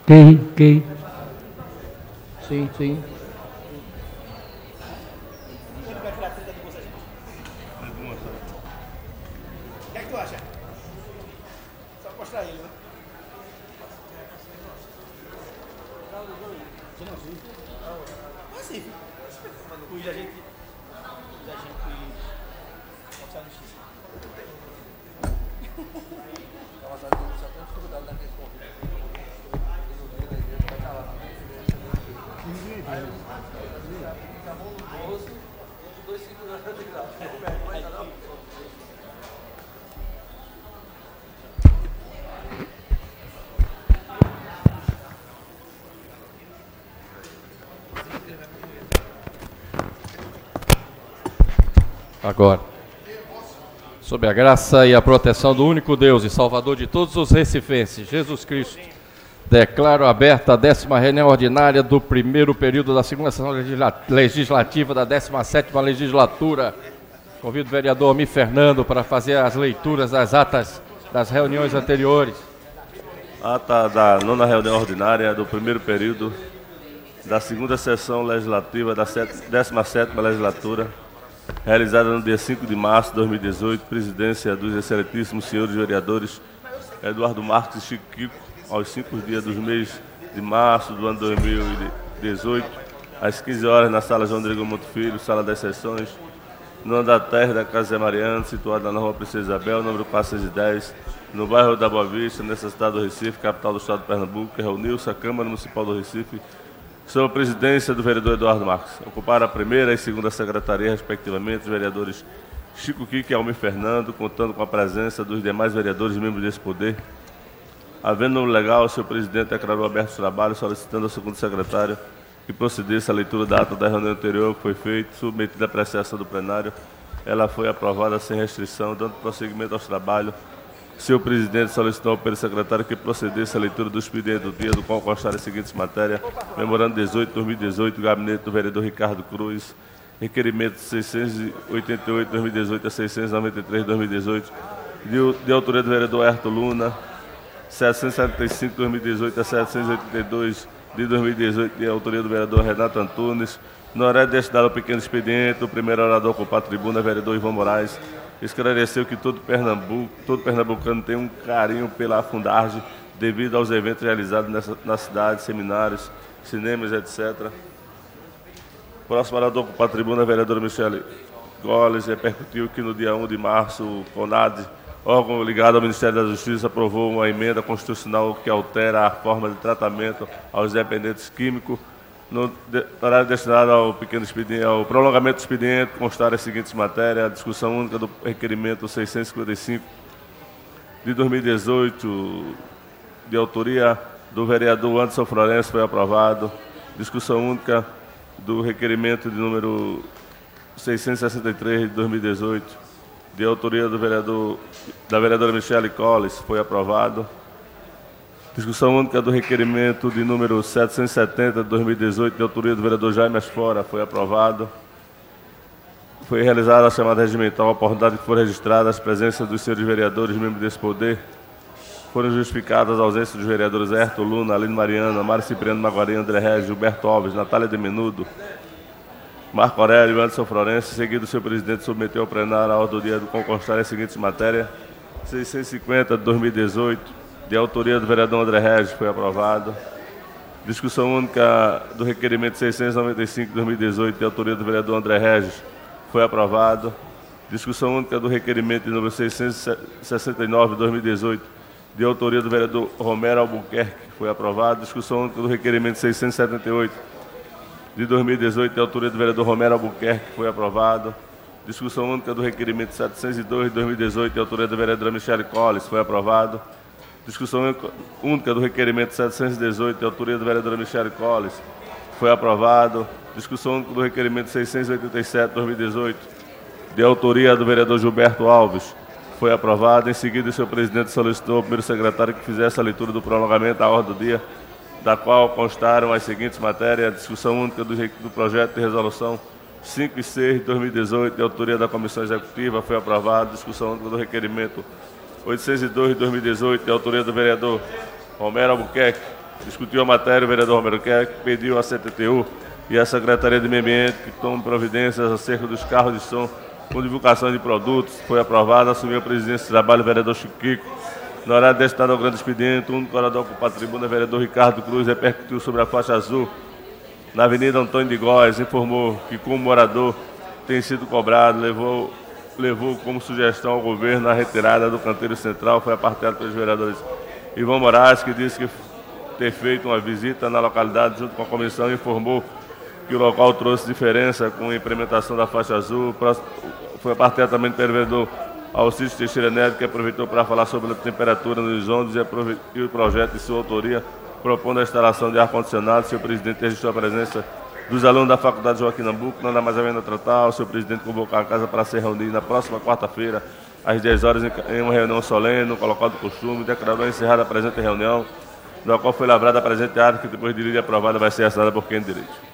Quem? Sim. O que é que tu acha? Só mostrar ele, né? Sim. Cuida a gente. Mostrar no X. Agora, sob a graça e a proteção do único Deus e Salvador de todos os recifenses, Jesus Cristo, declaro aberta a 10ª reunião ordinária do primeiro período da segunda sessão legislativa da 17ª legislatura. Convido o vereador Almir Fernando para fazer as leituras das atas das reuniões anteriores. Ata da 9ª reunião ordinária do primeiro período da segunda sessão legislativa da 17ª legislatura, realizada no dia 5 de março de 2018, presidência dos excelentíssimos senhores vereadores Eduardo Marques e Chico Kiko, aos 5 dias dos meses de março do ano 2018, às 15 horas, na sala João Rodrigo Monte Filho, sala das sessões, no andar terra da Casa Zé Mariano, situada na rua Princesa Isabel, número 410, no bairro da Boa Vista, nessa cidade do Recife, capital do estado de Pernambuco, que reuniu-se a Câmara Municipal do Recife, sob a presidência do vereador Eduardo Marques. Ocuparam a primeira e segunda secretaria, respectivamente, os vereadores Chico Kiko e Almir Fernando, contando com a presença dos demais vereadores membros desse poder. Havendo no legal, o senhor presidente declarou aberto o trabalho, solicitando ao segundo secretário que procedesse a leitura da ata da reunião anterior que foi feita, submetida à apreciação do plenário. Ela foi aprovada sem restrição, dando prosseguimento aos trabalhos. O senhor presidente solicitou pelo secretário que procedesse a leitura do expediente do dia, do qual constarem as seguintes matérias: memorando 18/2018, gabinete do vereador Ricardo Cruz, requerimento 688/2018 a 693/2018, de autoria do vereador Ayrton Luna, 775/2018 a 782 de 2018, de autoria do vereador Renato Antunes. No horário destinado ao pequeno expediente, o primeiro orador ocupar a tribuna, vereador Ivan Moraes, esclareceu que todo pernambucano tem um carinho pela Fundarge, devido aos eventos realizados na cidade, seminários, cinemas, etc. Próximo orador ocupar a tribuna, vereadora Michele Goles, repercutiu que no dia 1 de março, o CONAD, órgão ligado ao Ministério da Justiça, aprovou uma emenda constitucional que altera a forma de tratamento aos dependentes químicos. No horário destinado ao pequeno expediente, ao prolongamento do expediente, constar as seguintes matérias: a discussão única do requerimento 655 de 2018, de autoria do vereador Anderson Florencio, foi aprovado. Discussão única do requerimento de número 663 de 2018, de autoria da vereadora Michele Colles, foi aprovado. Discussão única do requerimento de número 770 de 2018, de autoria do vereador Jaime Asfora, foi aprovado. Foi realizada a chamada regimental, a oportunidade que for registrada as presenças dos senhores vereadores, membros desse poder. Foram justificadas as ausências dos vereadores Ayrton Luna, Aline Mariana, Mário Cipriano Maguari, André Regis, Gilberto Alves, Natália de Menudo, Marco Aurélio e Anderson Florencio. Seguido, o senhor presidente submeteu ao plenário a ordem do dia do qual constar as seguintes matérias: 650 de 2018, de autoria do vereador André Regis, foi aprovado. Discussão única do requerimento 695 de 2018, de autoria do vereador André Regis, foi aprovado. Discussão única do requerimento de número 669 de 2018, de autoria do vereador Romero Albuquerque, foi aprovado. Discussão única do requerimento 678 de 2018, de autoria do vereador Romero Albuquerque, foi aprovado. Discussão única do requerimento 702 de 2018, de autoria da vereadora Michele Colles, foi aprovado. Discussão única do requerimento 718, de autoria da vereadora Michele Colles, foi aprovado. Discussão única do requerimento 687 de 2018, de autoria do vereador Gilberto Alves, foi aprovado. Em seguida, o senhor presidente solicitou ao primeiro secretário que fizesse a leitura do prolongamento da ordem do dia, da qual constaram as seguintes matérias: a discussão única do projeto de resolução 5 e 6 de 2018, de autoria da Comissão Executiva, foi aprovado. Discussão única do requerimento 802 de 2018, de autoria do vereador Romero Albuquerque, discutiu a matéria, o vereador Romero Buquerque pediu à CTTU e à Secretaria de Meio Ambiente que tomem providências acerca dos carros de som com divulgação de produtos. Foi aprovado, assumiu a presidência do trabalho o vereador Chiquico. Na hora destinada ao grande expediente, o único orador com a tribuna, o vereador Ricardo Cruz, repercutiu sobre a faixa azul na Avenida Antônio de Góes, informou que, como morador tem sido cobrado, levou como sugestão ao governo a retirada do canteiro central. Foi apartado pelos vereadores Ivan Moraes, que disse que ter feito uma visita na localidade junto com a comissão e informou que o local trouxe diferença com a implementação da faixa azul. Foi apartado também pelo vereador Alcides Teixeira Neto, que aproveitou para falar sobre a temperatura nos ônibus e o projeto de sua autoria, propondo a instalação de ar-condicionado. Seu presidente registrou a presença dos alunos da Faculdade Joaquim Nabuco, nada mais havendo a tratar. O seu presidente convocou a casa para se reunir na próxima quarta-feira, às 10 horas, em uma reunião solene, no local do costume. Declarou encerrada a presente reunião, na qual foi lavrada a presente ata, que depois de lida aprovada vai ser assinada por quem de direito.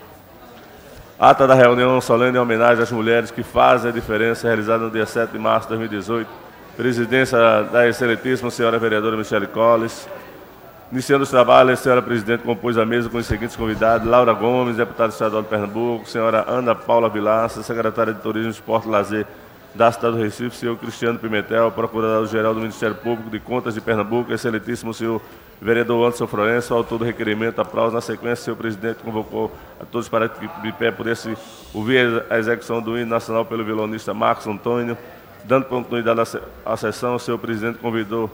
Ata da reunião solene em homenagem às mulheres que fazem a diferença, realizada no dia 7 de março de 2018. Presidência da excelentíssima senhora vereadora Michele Colles. Iniciando os trabalhos, a senhora presidente compôs a mesa com os seguintes convidados: Laura Gomes, deputada estadual de Pernambuco; senhora Ana Paula Vilaça, secretária de Turismo, Esporte e Lazer da cidade do Recife; senhor Cristiano Pimentel, procurador-geral do Ministério Público de Contas de Pernambuco; excelentíssimo senhor vereador Anderson Florencio, autor do requerimento. Aplauso. Na sequência, o senhor presidente convocou a todos para que de pé pudesse ouvir a execução do hino nacional pelo violonista Marcos Antônio. Dando continuidade à sessão, o senhor presidente convidou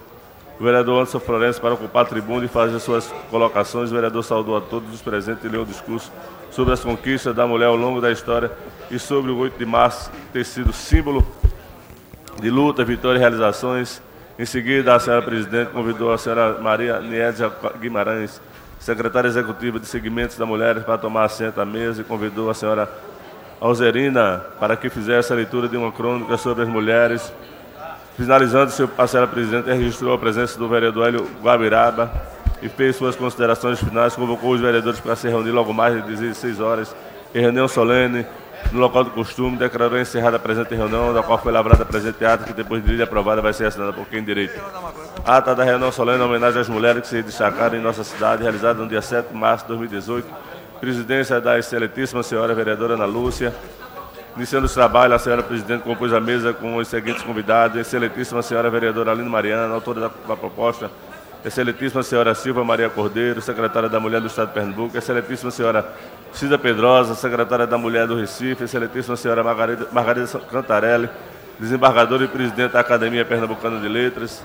o vereador Anderson Florencio para ocupar a tribuna e fazer suas colocações. O vereador saudou a todos os presentes e leu o discurso sobre as conquistas da mulher ao longo da história e sobre o 8 de março ter sido símbolo de luta, vitória e realizações. Em seguida, a senhora presidente convidou a senhora Maria Niedja Guimarães, secretária executiva de Segmentos da Mulher, para tomar assento à mesa e convidou a senhora Alzerina para que fizesse a leitura de uma crônica sobre as mulheres. Finalizando, a senhora presidente registrou a presença do vereador Hélio Guabiraba e fez suas considerações finais. Convocou os vereadores para se reunir logo mais de 16 horas em reunião solene no local do costume. Declarou encerrada a presente reunião, da qual foi lavrada a presente ata, que depois de lida aprovada vai ser assinada por quem de direito. Ata da reunião solene em homenagem às mulheres que se destacaram em nossa cidade, realizada no dia 7 de março de 2018. Presidência da excelentíssima senhora vereadora Ana Lúcia. Iniciando os trabalhos, a senhora presidente compôs a mesa com os seguintes convidados: excelentíssima senhora vereadora Aline Mariana, autora da proposta; excelentíssima senhora Silva Maria Cordeiro, secretária da Mulher do Estado de Pernambuco; excelentíssima senhora Cida Pedrosa, secretária da Mulher do Recife; excelentíssima senhora Margarida Cantarelli, desembargadora e presidente da Academia Pernambucana de Letras.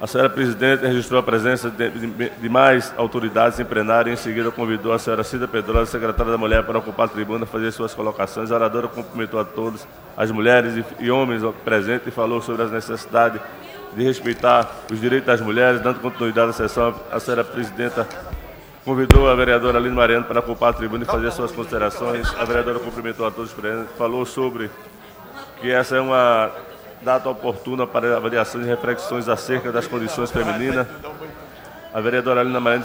A senhora presidente registrou a presença de mais autoridades em plenário e em seguida convidou a senhora Cida Pedrosa, secretária da Mulher, para ocupar a tribuna e fazer suas colocações. A oradora cumprimentou a todos, as mulheres e homens presentes, e falou sobre as necessidades de respeitar os direitos das mulheres. Dando continuidade à sessão, a senhora presidenta convidou a vereadora Aline Mariano para ocupar a tribuna e fazer suas considerações. A vereadora cumprimentou a todos os presentes, falou sobre que essa é uma data oportuna para avaliações e reflexões acerca das condições femininas. A vereadora Alina Mariano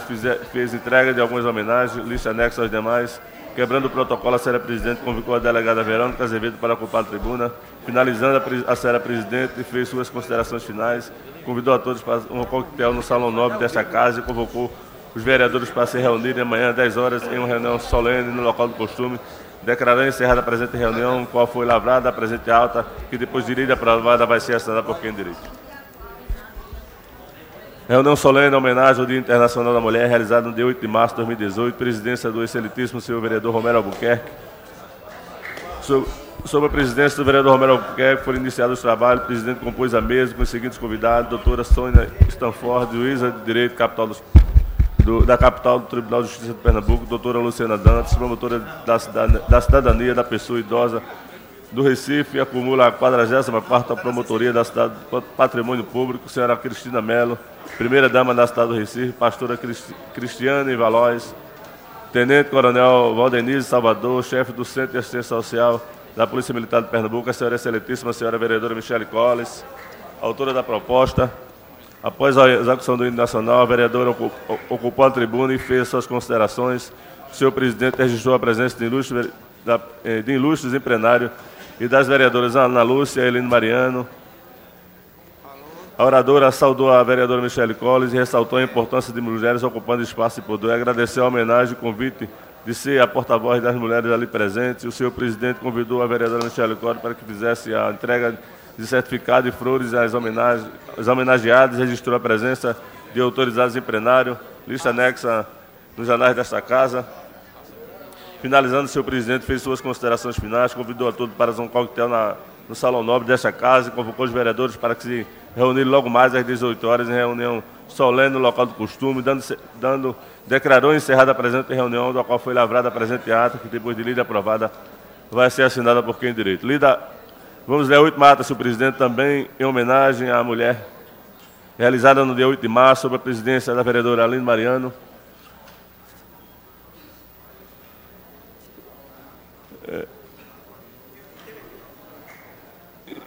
fez entrega de algumas homenagens, lista anexa aos demais. Quebrando o protocolo, a senhora presidente convocou a delegada Verônica Azevedo para ocupar a tribuna. Finalizando, a senhora presidente fez suas considerações finais, convidou a todos para um coquetel no Salão Nobre desta casa e convocou os vereadores para se reunirem amanhã às 10 horas em uma reunião solene no local do costume. Declarando encerrada a presente reunião, qual foi lavrada a presente alta, que depois de lida aprovada vai ser assinada por quem de direito. Reunião solene em homenagem ao Dia Internacional da Mulher, realizada no dia 8 de março de 2018, presidência do excelentíssimo senhor vereador Romero Albuquerque. Sob a presidência do vereador Romero Albuquerque, foram iniciados os trabalhos. O presidente compôs a mesa com os seguintes convidados: doutora Sônia Stanford, juíza de Direito da capital do Tribunal de Justiça de Pernambuco; doutora Luciana Dantas, promotora da cidadania da pessoa idosa do Recife, acumula a 44ª promotoria da cidade do Patrimônio Público; senhora Cristina Melo, primeira-dama da cidade do Recife; pastora Cristiane Valois, tenente-coronel Valdenise Salvador, chefe do Centro de Assistência Social da Polícia Militar de Pernambuco; a senhora excelentíssima senhora vereadora Michele Colles, autora da proposta. Após a execução do hino nacional, a vereadora ocupou a tribuna e fez suas considerações. O senhor presidente registrou a presença de ilustres em plenário e das vereadoras Ana Lúcia, Helene Mariano, A oradora saudou a vereadora Michele Colles e ressaltou a importância de mulheres ocupando espaço de poder. Agradeceu a homenagem e o convite de ser a porta-voz das mulheres ali presentes. O senhor presidente convidou a vereadora Michele Colles para que fizesse a entrega de certificado e flores às homenageadas, registrou a presença de autorizados em plenário, lista anexa nos anais desta casa. Finalizando, o senhor presidente fez suas considerações finais, convidou a todos para um coquetel no Salão Nobre desta casa e convocou os vereadores para que se reunirem logo mais às 18 horas em reunião solene no local do costume, declarou encerrada a presente reunião, da qual foi lavrada a presente ata, que depois de lida aprovada vai ser assinada por quem direito. Vamos ler a última ata, senhor presidente, também em homenagem à mulher, realizada no dia 8 de março, sob a presidência da vereadora Aline Mariano.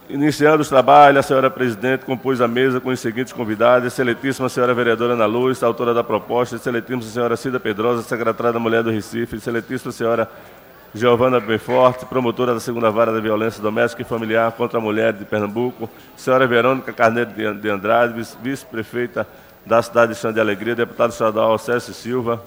Iniciando os trabalhos, a senhora presidente compôs a mesa com os seguintes convidados: excelentíssima senhora vereadora Ana Luz, autora da proposta; excelentíssima senhora Cida Pedrosa, secretária da Mulher do Recife; excelentíssima senhora Giovana Benforte, promotora da segunda vara da violência doméstica e familiar contra a mulher de Pernambuco; senhora Verônica Carneiro de Andrade, vice-prefeita da cidade de Xande de Alegria; deputado estadual Alcésio Silva,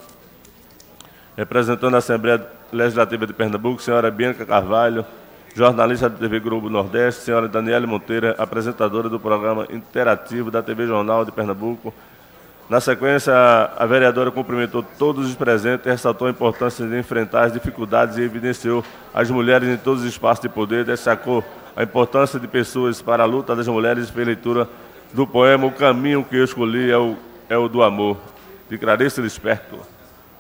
representando a Assembleia Legislativa de Pernambuco, senhora Bianca Carvalho, jornalista da TV Globo Nordeste; senhora Daniele Monteiro, apresentadora do programa interativo da TV Jornal de Pernambuco. Na sequência, a vereadora cumprimentou todos os presentes, ressaltou a importância de enfrentar as dificuldades e evidenciou as mulheres em todos os espaços de poder, destacou a importância de pessoas para a luta das mulheres e fez leitura do poema "O caminho que eu escolhi é o do amor", de Clarice Lispector.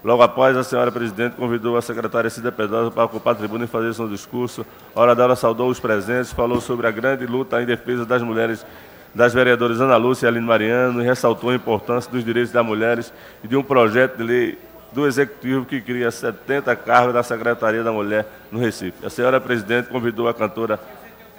Logo após, a senhora presidente convidou a secretária Cida Pedrosa para ocupar a tribuna e fazer seu discurso. A oradora saudou os presentes, falou sobre a grande luta em defesa das mulheres das vereadoras Ana Lúcia e Aline Mariano e ressaltou a importância dos direitos das mulheres e de um projeto de lei do Executivo que cria 70 cargos da Secretaria da Mulher no Recife. A senhora presidente convidou a cantora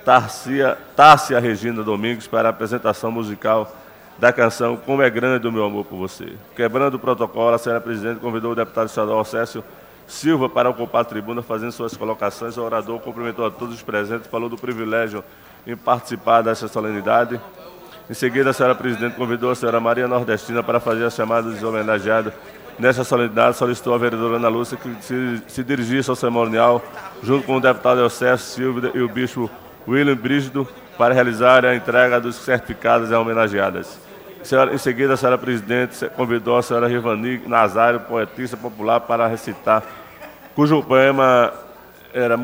Tárcia Regina Domingues para a apresentação musical da canção "Como é Grande o Meu Amor por Você". Quebrando o protocolo, a senhora presidente convidou o deputado estadual Alcésio Silva para ocupar a tribuna, fazendo suas colocações. O orador cumprimentou a todos os presentes, falou do privilégio em participar desta solenidade. Em seguida, a senhora presidente convidou a senhora Maria Nordestina para fazer as chamadas de homenageado. Nesta solenidade, solicitou a vereadora Ana Lúcia que se dirigisse ao cerimonial, junto com o deputado Alcésio Silva e o bispo William Brígido, para realizar a entrega dos certificados a homenageadas. Em seguida, a senhora presidente convidou a senhora Rivani Nazário, poetista popular, para recitar, cujo poema era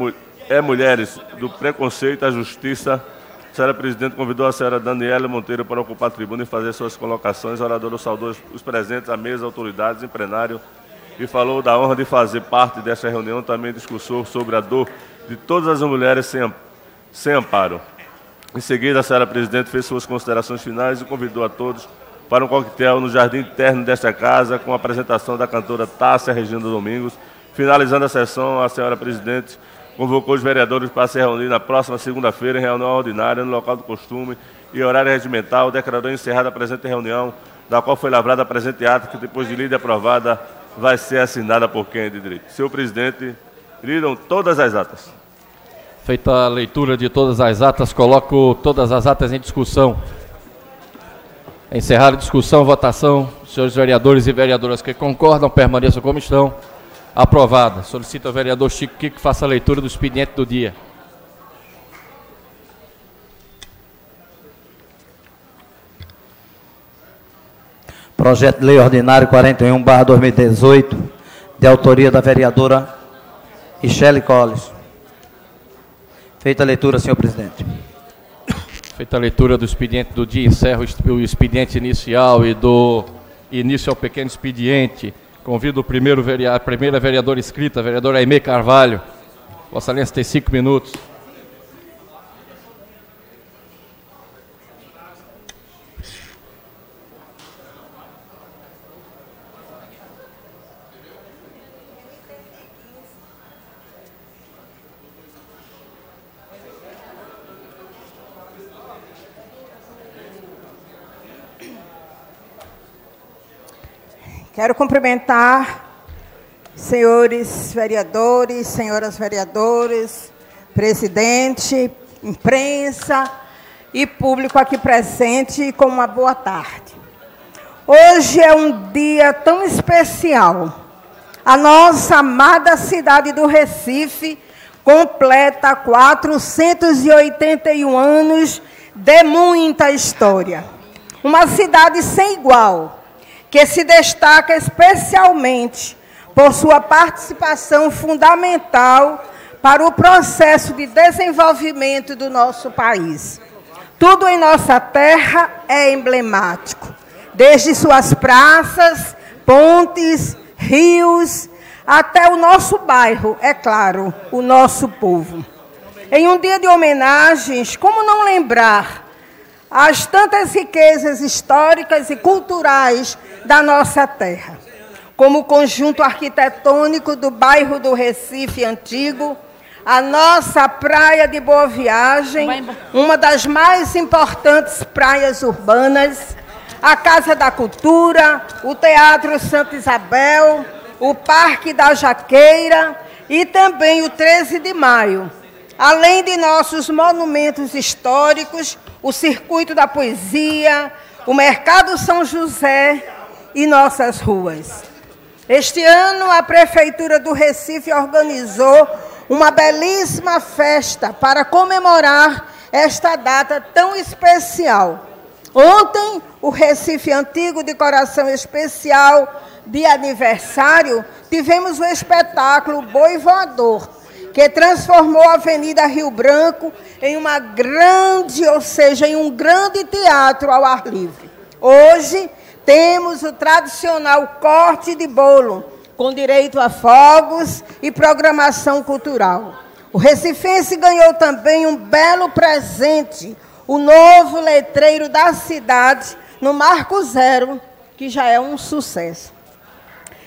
Mulheres, do Preconceito à Justiça. A senhora presidente convidou a senhora Daniele Monteiro para ocupar a tribuna e fazer suas colocações. O orador saudou os presentes, à mesa, autoridades em plenário, e falou da honra de fazer parte desta reunião. Também discursou sobre a dor de todas as mulheres sem amparo. Em seguida, a senhora presidente fez suas considerações finais e convidou a todos para um coquetel no jardim interno desta casa, com a apresentação da cantora Tárcia Regina Domingos. Finalizando a sessão, a senhora presidente convocou os vereadores para se reunir na próxima segunda-feira em reunião ordinária no local do costume e horário regimental. Declarou encerrada a presente reunião, da qual foi lavrada a presente ata, que depois de lida e aprovada vai ser assinada por quem é de direito. Senhor presidente, lidam todas as atas. Feita a leitura de todas as atas, coloco todas as atas em discussão. Encerrada a discussão, votação. Senhores vereadores e vereadoras que concordam, permaneçam como estão. Aprovada. Solicito ao vereador Chico Kiko que faça a leitura do expediente do dia. Projeto de Lei Ordinário 41/2018, de autoria da vereadora Michele Colles. Feita a leitura, senhor presidente. Feita a leitura do expediente do dia, encerro o expediente inicial e do início ao pequeno expediente. Convido a primeira vereadora inscrita, a vereadora Aimee Carvalho. Vossa Excelência tem 5 minutos. Quero cumprimentar senhores vereadores, senhoras vereadoras, presidente, imprensa e público aqui presente, com uma boa tarde. Hoje é um dia tão especial. A nossa amada cidade do Recife completa 481 anos de muita história. Uma cidade sem igual, que se destaca especialmente por sua participação fundamental para o processo de desenvolvimento do nosso país. Tudo em nossa terra é emblemático, desde suas praças, pontes, rios, até o nosso bairro, é claro, o nosso povo. Em um dia de homenagens, como não lembrar as tantas riquezas históricas e culturais da nossa terra, como o conjunto arquitetônico do bairro do Recife Antigo, a nossa Praia de Boa Viagem, uma das mais importantes praias urbanas, a Casa da Cultura, o Teatro Santa Isabel, o Parque da Jaqueira e também o 13 de Maio, além de nossos monumentos históricos, o Circuito da Poesia, o Mercado São José e nossas ruas. Este ano, a Prefeitura do Recife organizou uma belíssima festa para comemorar esta data tão especial. Ontem, o Recife Antigo, de coração especial de aniversário, tivemos o espetáculo Boi Voador, que transformou a Avenida Rio Branco em uma grande, ou seja, em um grande teatro ao ar livre. Hoje, temos o tradicional corte de bolo, com direito a fogos e programação cultural. O recifense ganhou também um belo presente, o novo letreiro da cidade, no Marco Zero, que já é um sucesso.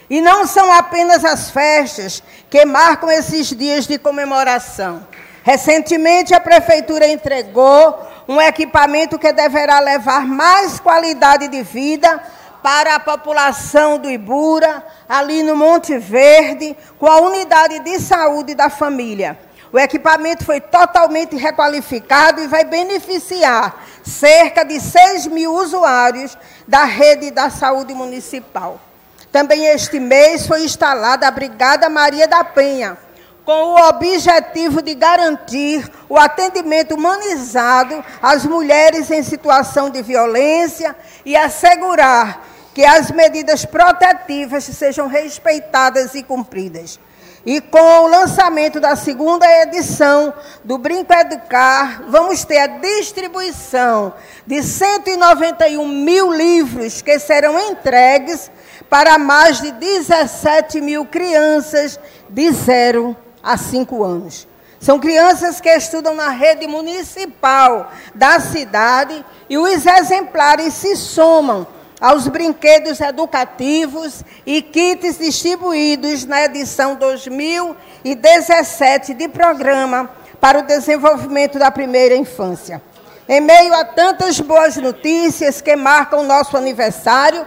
E não são apenas as festas que marcam esses dias de comemoração. Recentemente, a Prefeitura entregou um equipamento que deverá levar mais qualidade de vida para a população do Ibura, ali no Monte Verde, com a unidade de saúde da família. O equipamento foi totalmente requalificado e vai beneficiar cerca de 6 mil usuários da rede da saúde municipal. Também este mês foi instalada a Brigada Maria da Penha, com o objetivo de garantir o atendimento humanizado às mulheres em situação de violência e assegurar que as medidas protetivas sejam respeitadas e cumpridas. E com o lançamento da segunda edição do Brinco Educar, vamos ter a distribuição de 191 mil livros que serão entregues para mais de 17 mil crianças de 0 a 5 anos. São crianças que estudam na rede municipal da cidade e os exemplares se somam aos brinquedos educativos e kits distribuídos na edição 2017 de Programa para o Desenvolvimento da Primeira Infância. Em meio a tantas boas notícias que marcam o nosso aniversário,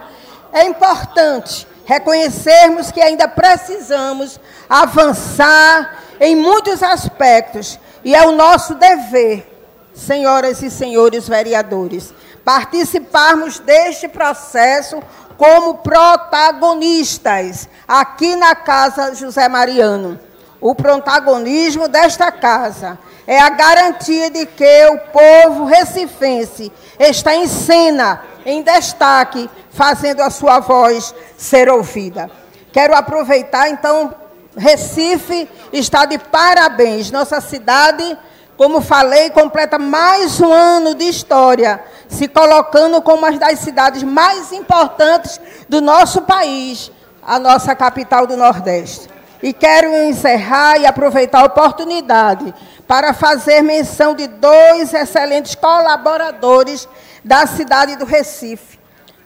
é importante reconhecermos que ainda precisamos avançar em muitos aspectos, e é o nosso dever, senhoras e senhores vereadores, participarmos deste processo como protagonistas aqui na Casa José Mariano. O protagonismo desta casa é a garantia de que o povo recifense está em cena, em destaque, fazendo a sua voz ser ouvida. Quero aproveitar, então, Recife está de parabéns. Nossa cidade, como falei, completa mais um ano de história, se colocando como uma das cidades mais importantes do nosso país, a nossa capital do Nordeste. E quero encerrar e aproveitar a oportunidade para fazer menção de 2 excelentes colaboradores da cidade do Recife.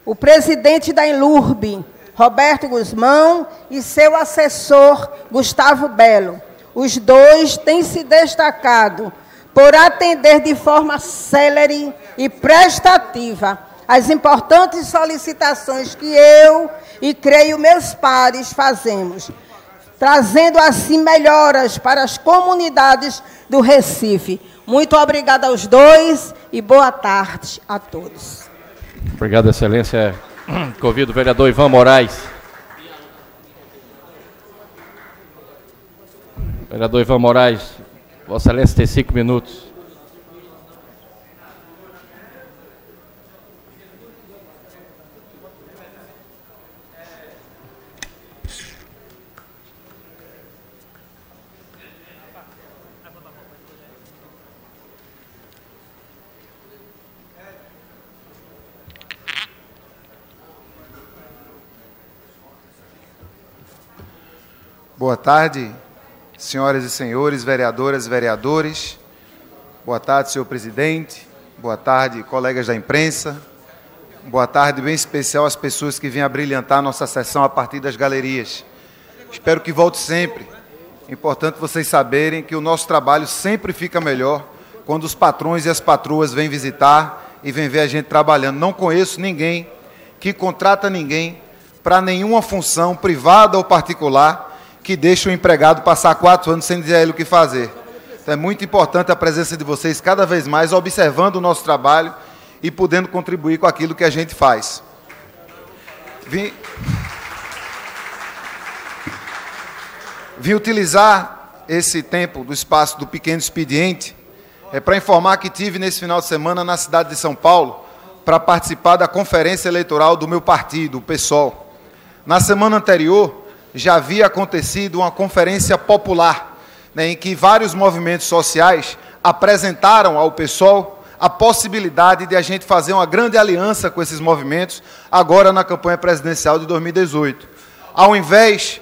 O presidente da Enlurb, Roberto Guzmão, e seu assessor, Gustavo Belo. Os dois têm se destacado por atender de forma célere e prestativa as importantes solicitações que eu e creio meus pares fazemos. trazendo assim melhoras para as comunidades do Recife. Muito obrigada aos dois e boa tarde a todos. Obrigado, Excelência. Convido o vereador Ivan Moraes. Vereador Ivan Moraes, Vossa Excelência tem 5 minutos. Boa tarde, senhoras e senhores, vereadoras e vereadores. Boa tarde, senhor presidente. Boa tarde, colegas da imprensa. Boa tarde, bem especial às pessoas que vêm abrilhantar nossa sessão a partir das galerias. Espero que volte sempre. É importante vocês saberem que o nosso trabalho sempre fica melhor quando os patrões e as patroas vêm visitar e vêm ver a gente trabalhando. Não conheço ninguém que contrata ninguém para nenhuma função privada ou particular que deixa o empregado passar 4 anos sem dizer a ele o que fazer. Então é muito importante a presença de vocês cada vez mais, observando o nosso trabalho e podendo contribuir com aquilo que a gente faz. Vim utilizar esse tempo do espaço do pequeno expediente para informar que tive nesse final de semana na cidade de São Paulo para participar da conferência eleitoral do meu partido, o PSOL. Na semana anterior, já havia acontecido uma conferência popular, em que vários movimentos sociais apresentaram ao PSOL a possibilidade de a gente fazer uma grande aliança com esses movimentos, agora na campanha presidencial de 2018. Ao invés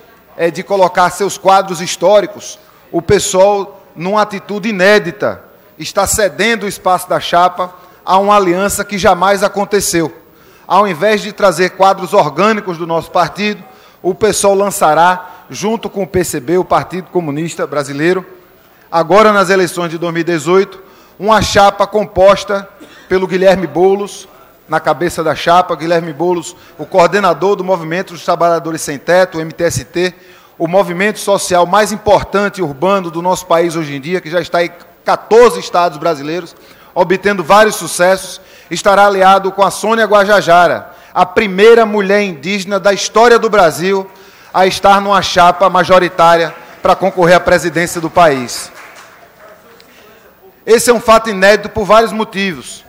de colocar seus quadros históricos, o PSOL, numa atitude inédita, está cedendo o espaço da chapa a uma aliança que jamais aconteceu. Ao invés de trazer quadros orgânicos do nosso partido, o PSOL lançará, junto com o PCB, o Partido Comunista Brasileiro, agora nas eleições de 2018, uma chapa composta pelo Guilherme Boulos, na cabeça da chapa, Guilherme Boulos, o coordenador do Movimento dos Trabalhadores Sem Teto, o MTST, o movimento social mais importante urbano do nosso país hoje em dia, que já está em 14 estados brasileiros, obtendo vários sucessos, estará aliado com a Sônia Guajajara, a primeira mulher indígena da história do Brasil a estar numa chapa majoritária para concorrer à presidência do país. Esse é um fato inédito por vários motivos.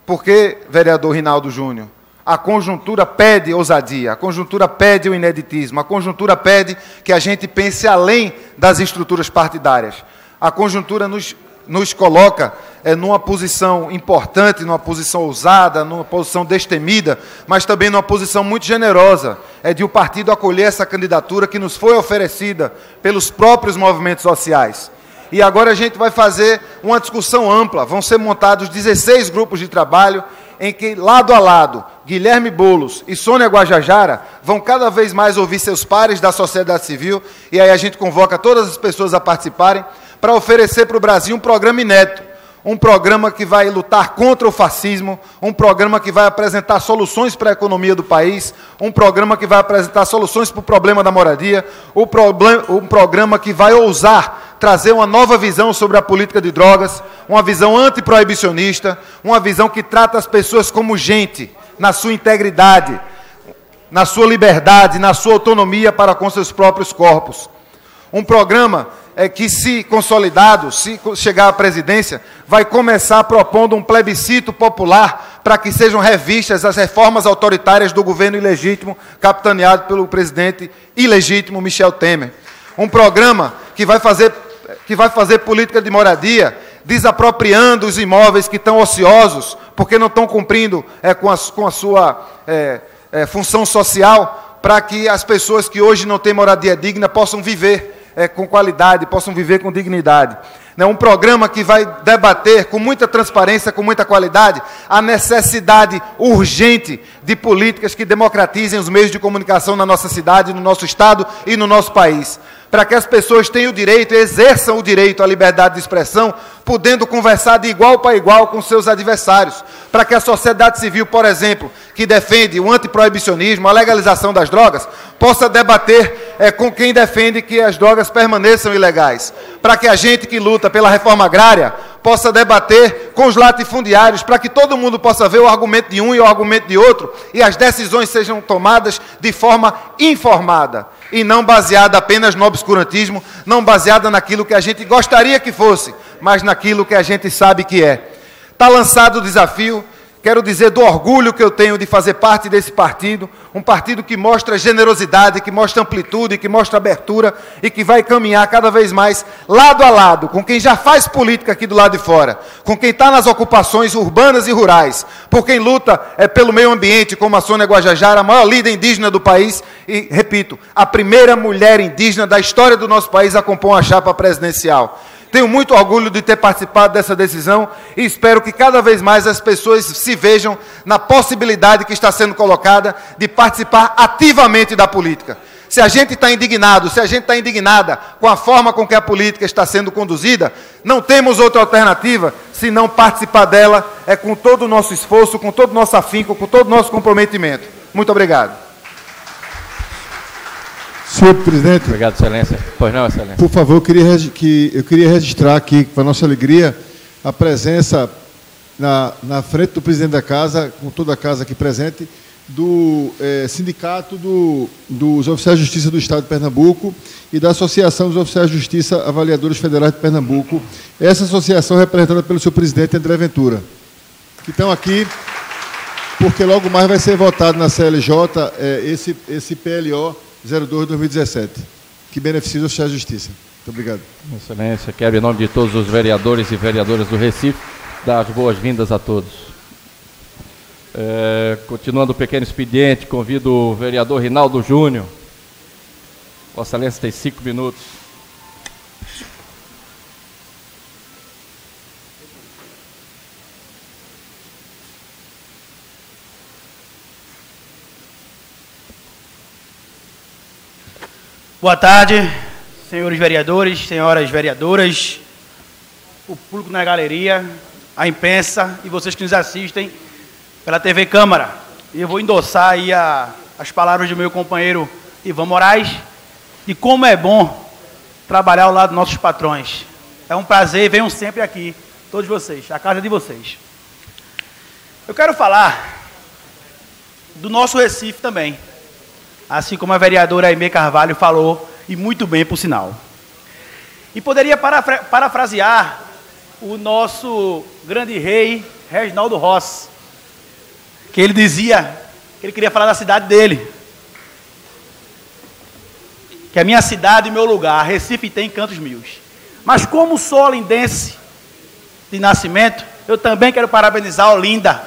Porque, vereador Rinaldo Júnior, a conjuntura pede ousadia, a conjuntura pede o ineditismo, a conjuntura pede que a gente pense além das estruturas partidárias. A conjuntura nos coloca numa posição importante, numa posição ousada, numa posição destemida, mas também numa posição muito generosa, de o partido acolher essa candidatura que nos foi oferecida pelos próprios movimentos sociais. E agora a gente vai fazer uma discussão ampla, vão ser montados 16 grupos de trabalho, em que, lado a lado, Guilherme Boulos e Sônia Guajajara vão cada vez mais ouvir seus pares da sociedade civil, e aí a gente convoca todas as pessoas a participarem, para oferecer para o Brasil um programa inédito, um programa que vai lutar contra o fascismo, um programa que vai apresentar soluções para a economia do país, um programa que vai apresentar soluções para o problema da moradia, um programa que vai ousar trazer uma nova visão sobre a política de drogas, uma visão antiproibicionista, uma visão que trata as pessoas como gente, na sua integridade, na sua liberdade, na sua autonomia para com seus próprios corpos. Um programa que, se consolidado, se chegar à presidência, vai começar propondo um plebiscito popular para que sejam revistas as reformas autoritárias do governo ilegítimo, capitaneado pelo presidente ilegítimo Michel Temer. Um programa que vai fazer política de moradia, desapropriando os imóveis que estão ociosos, porque não estão cumprindo com a sua função social, para que as pessoas que hoje não têm moradia digna possam viver com qualidade, possam viver com dignidade. Um programa que vai debater com muita transparência, com muita qualidade, a necessidade urgente de políticas que democratizem os meios de comunicação na nossa cidade, no nosso estado e no nosso país, para que as pessoas tenham o direito, exerçam o direito à liberdade de expressão, podendo conversar de igual para igual com seus adversários, para que a sociedade civil, por exemplo, que defende o antiproibicionismo, a legalização das drogas, possa debater com quem defende que as drogas permaneçam ilegais, para que a gente que luta pela reforma agrária possa debater com os latifundiários, para que todo mundo possa ver o argumento de um e o argumento de outro, e as decisões sejam tomadas de forma informada, e não baseada apenas no obscurantismo, não baseada naquilo que a gente gostaria que fosse, mas naquilo que a gente sabe que é. Está lançado o desafio. Quero dizer do orgulho que eu tenho de fazer parte desse partido, um partido que mostra generosidade, que mostra amplitude, que mostra abertura e que vai caminhar cada vez mais lado a lado com quem já faz política aqui do lado de fora, com quem está nas ocupações urbanas e rurais, por quem luta pelo meio ambiente, como a Sônia Guajajara, a maior líder indígena do país e, repito, a primeira mulher indígena da história do nosso país a compor a chapa presidencial. Tenho muito orgulho de ter participado dessa decisão e espero que cada vez mais as pessoas se vejam na possibilidade que está sendo colocada de participar ativamente da política. Se a gente está indignado, se a gente está indignada com a forma com que a política está sendo conduzida, não temos outra alternativa senão participar dela com todo o nosso esforço, com todo o nosso afinco, com todo o nosso comprometimento. Muito obrigado. Senhor presidente. Obrigado, excelência. Pois não, excelência. Por favor, eu queria registrar aqui, para nossa alegria, a presença na frente do presidente da casa, com toda a casa aqui presente, do Sindicato dos Oficiais de Justiça do Estado de Pernambuco e da Associação dos Oficiais de Justiça Avaliadores Federais de Pernambuco. Essa associação é representada pelo seu presidente, André Ventura, que estão aqui porque logo mais vai ser votado na CLJ esse PLO 02/2017, que beneficia os oficiais de justiça. Muito obrigado. Excelência, quero, em nome de todos os vereadores e vereadoras do Recife, dar as boas-vindas a todos. Continuando o pequeno expediente, convido o vereador Rinaldo Júnior. Vossa Excelência tem 5 minutos. Boa tarde, senhores vereadores, senhoras vereadoras, o público na galeria, a imprensa e vocês que nos assistem pela TV Câmara. E eu vou endossar aí as palavras do meu companheiro Ivan Moraes de como é bom trabalhar ao lado dos nossos patrões. É um prazer, venham sempre aqui, todos vocês, a casa de vocês. Eu quero falar do nosso Recife também, assim como a vereadora Aimee Carvalho falou, e muito bem, por sinal. E poderia parafrasear o nosso grande rei, Reginaldo Rossi, que ele dizia que ele queria falar da cidade dele, que a minha cidade e o meu lugar, Recife tem Cantos Mios. Mas como sou olindense de nascimento, eu também quero parabenizar a Olinda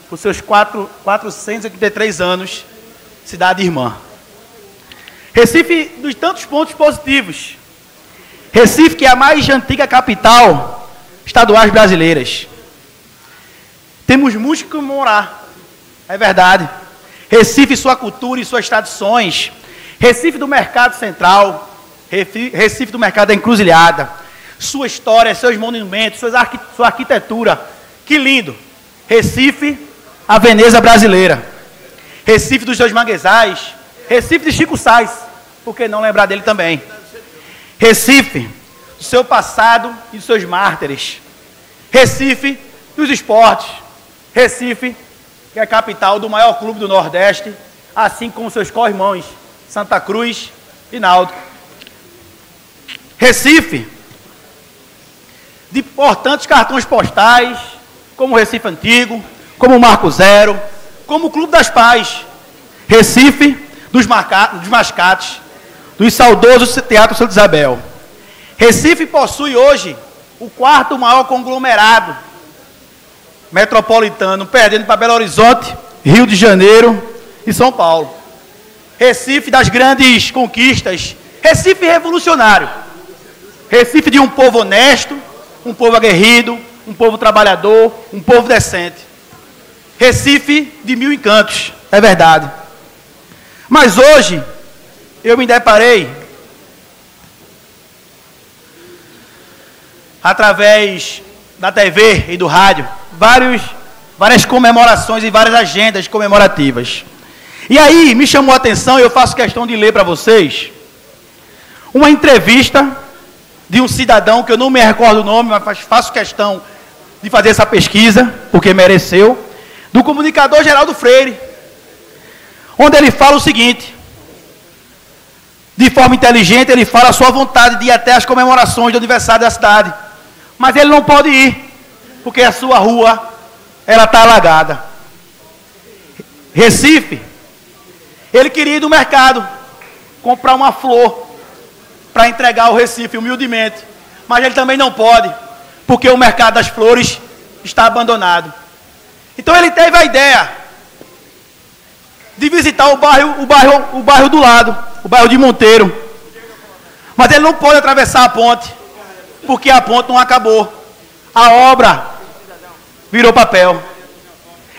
por seus 483 anos, cidade irmã. Recife, dos tantos pontos positivos. Recife, que é a mais antiga capital estaduais brasileiras. Temos muito que comemorar, é verdade. Recife, sua cultura e suas tradições. Recife do Mercado Central. Recife do Mercado da Encruzilhada. Sua história, seus monumentos, sua arquitetura. Que lindo! Recife, a Veneza brasileira. Recife dos seus manguezais. Recife de Chico Sainz, por que não lembrar dele também? Recife, do seu passado e dos seus mártires. Recife dos esportes. Recife, que é a capital do maior clube do Nordeste, assim como seus co-irmãos, Santa Cruz e Náutico. Recife, de importantes cartões postais, como o Recife Antigo, como o Marco Zero, como o Clube das Pais. Recife, dos mascates, dos saudosos Teatro Santa Isabel. Recife possui hoje o 4º maior conglomerado metropolitano, perdendo para Belo Horizonte, Rio de Janeiro e São Paulo. Recife das grandes conquistas. Recife revolucionário. Recife de um povo honesto, um povo aguerrido, um povo trabalhador, um povo decente. Recife de mil encantos, é verdade. Mas hoje, eu me deparei, através da TV e do rádio, várias comemorações e várias agendas comemorativas. E aí, me chamou a atenção, e eu faço questão de ler para vocês, uma entrevista de um cidadão, que eu não me recordo o nome, mas faço questão de fazer essa pesquisa, porque mereceu, do comunicador Geraldo Freire, onde ele fala o seguinte: de forma inteligente, ele fala a sua vontade de ir até as comemorações do aniversário da cidade, mas ele não pode ir, porque a sua rua, ela está alagada. Recife, ele queria ir no mercado, comprar uma flor, para entregar ao Recife, humildemente, mas ele também não pode, porque o mercado das flores está abandonado. Então ele teve a ideia de visitar o bairro do lado, o bairro de Monteiro, mas ele não pode atravessar a ponte, porque a ponte não acabou, a obra virou papel.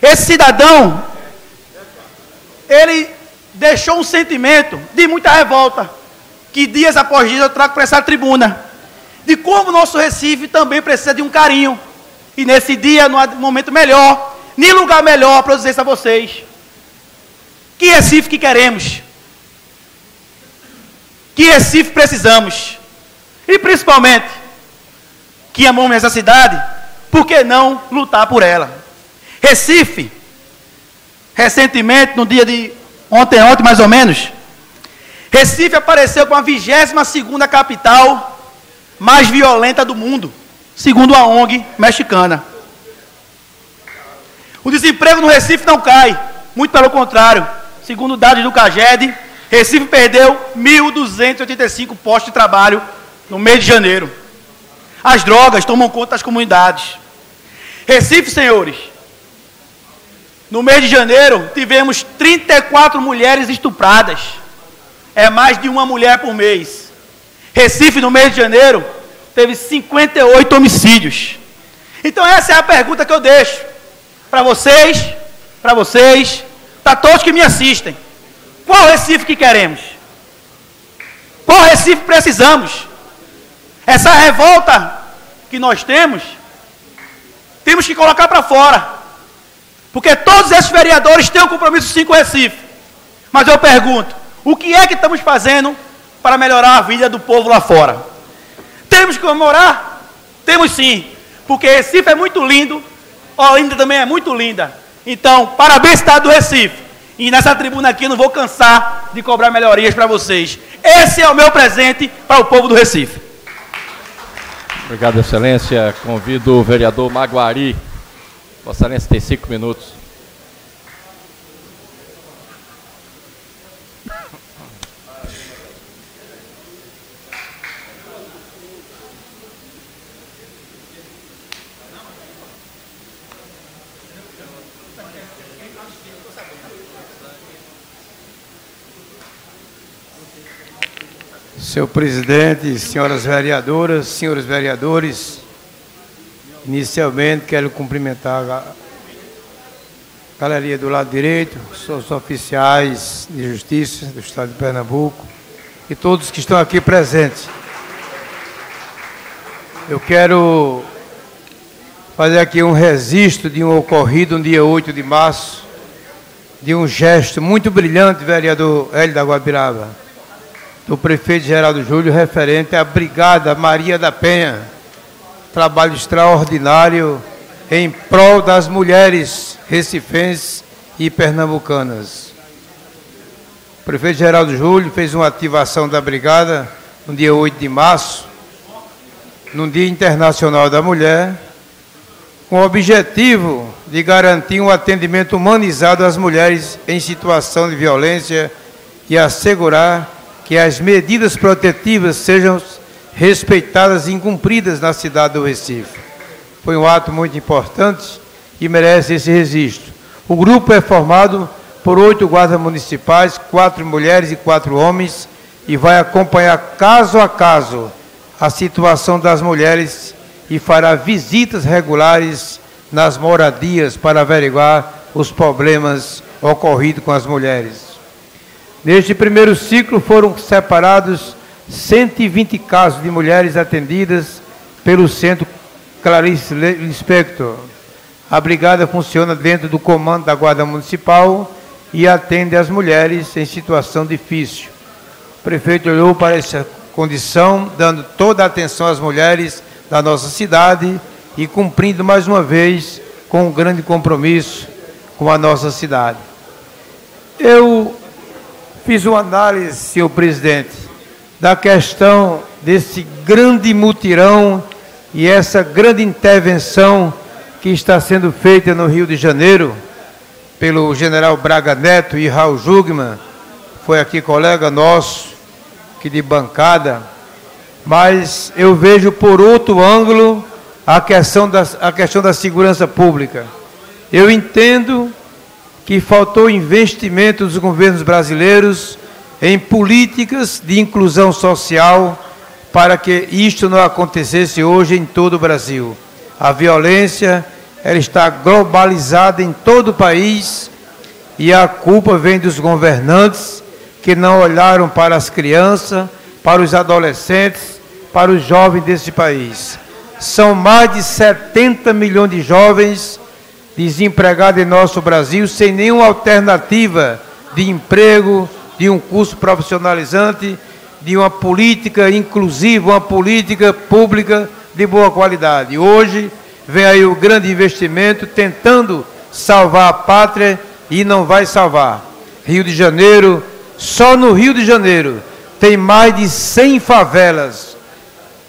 Esse cidadão, ele deixou um sentimento de muita revolta, que dias após dias eu trago para essa tribuna, de como o nosso Recife também precisa de um carinho, e nesse dia, no momento melhor, nem lugar melhor para eu dizer isso a vocês. Que Recife que queremos? Que Recife precisamos? E principalmente, que amamos essa cidade, por que não lutar por ela? Recife, recentemente, no dia de ontem mais ou menos, Recife apareceu como a 22ª capital mais violenta do mundo, segundo a ONG mexicana. O desemprego no Recife não cai, muito pelo contrário. Segundo dados do CAGED, Recife perdeu 1.285 postos de trabalho no mês de janeiro. As drogas tomam conta das comunidades. Recife, senhores, no mês de janeiro tivemos 34 mulheres estupradas. É mais de uma mulher por mês. Recife, no mês de janeiro, teve 58 homicídios. Então essa é a pergunta que eu deixo para vocês, para todos que me assistem. Qual Recife que queremos? Qual Recife precisamos? Essa revolta que nós temos que colocar para fora. Porque todos esses vereadores têm um compromisso sim com o Recife. Mas eu pergunto, o que é que estamos fazendo para melhorar a vida do povo lá fora? Temos que comemorar? Temos sim, porque Recife é muito lindo, Olinda também é muito linda. Então, parabéns, Estado do Recife. E nessa tribuna aqui eu não vou cansar de cobrar melhorias para vocês. Esse é o meu presente para o povo do Recife. Obrigado, Excelência. Convido o vereador Maguari. Vossa Excelência tem 5 minutos. Senhor presidente, senhoras vereadoras, senhores vereadores, inicialmente quero cumprimentar a galeria do lado direito, os oficiais de justiça do Estado de Pernambuco e todos que estão aqui presentes. Eu quero fazer aqui um registro de um ocorrido no dia 8 de março, de um gesto muito brilhante, vereador Hélio da Guabiraba, do prefeito Geraldo Júlio, referente à Brigada Maria da Penha. Trabalho extraordinário em prol das mulheres recifenses e pernambucanas. O prefeito Geraldo Júlio fez uma ativação da Brigada no dia 8 de março, no Dia Internacional da Mulher, com o objetivo de garantir um atendimento humanizado às mulheres em situação de violência e assegurar que as medidas protetivas sejam respeitadas e cumpridas na cidade do Recife. Foi um ato muito importante e merece esse registro. O grupo é formado por 8 guardas municipais, 4 mulheres e 4 homens, e vai acompanhar caso a caso a situação das mulheres e fará visitas regulares nas moradias para averiguar os problemas ocorridos com as mulheres. Neste primeiro ciclo foram separados 120 casos de mulheres atendidas pelo Centro Clarice Lispector. A brigada funciona dentro do comando da Guarda Municipal e atende as mulheres em situação difícil. O prefeito olhou para essa condição, dando toda a atenção às mulheres da nossa cidade e cumprindo mais uma vez com um grande compromisso com a nossa cidade. Eu fiz uma análise, senhor presidente, da questão desse grande mutirão e essa grande intervenção que está sendo feita no Rio de Janeiro pelo general Braga Neto e Raul Jugman, foi aqui colega nosso, que de bancada, mas eu vejo por outro ângulo a questão da segurança pública. Eu entendo que faltou investimento dos governos brasileiros em políticas de inclusão social para que isto não acontecesse hoje em todo o Brasil. A violência, ela está globalizada em todo o país e a culpa vem dos governantes que não olharam para as crianças, para os adolescentes, para os jovens desse país. São mais de 70 milhões de jovens desempregados em nosso Brasil, sem nenhuma alternativa de emprego, de um curso profissionalizante, de uma política inclusiva, uma política pública de boa qualidade. Hoje vem aí o grande investimento tentando salvar a pátria e não vai salvar. Rio de Janeiro, só no Rio de Janeiro, tem mais de 100 favelas.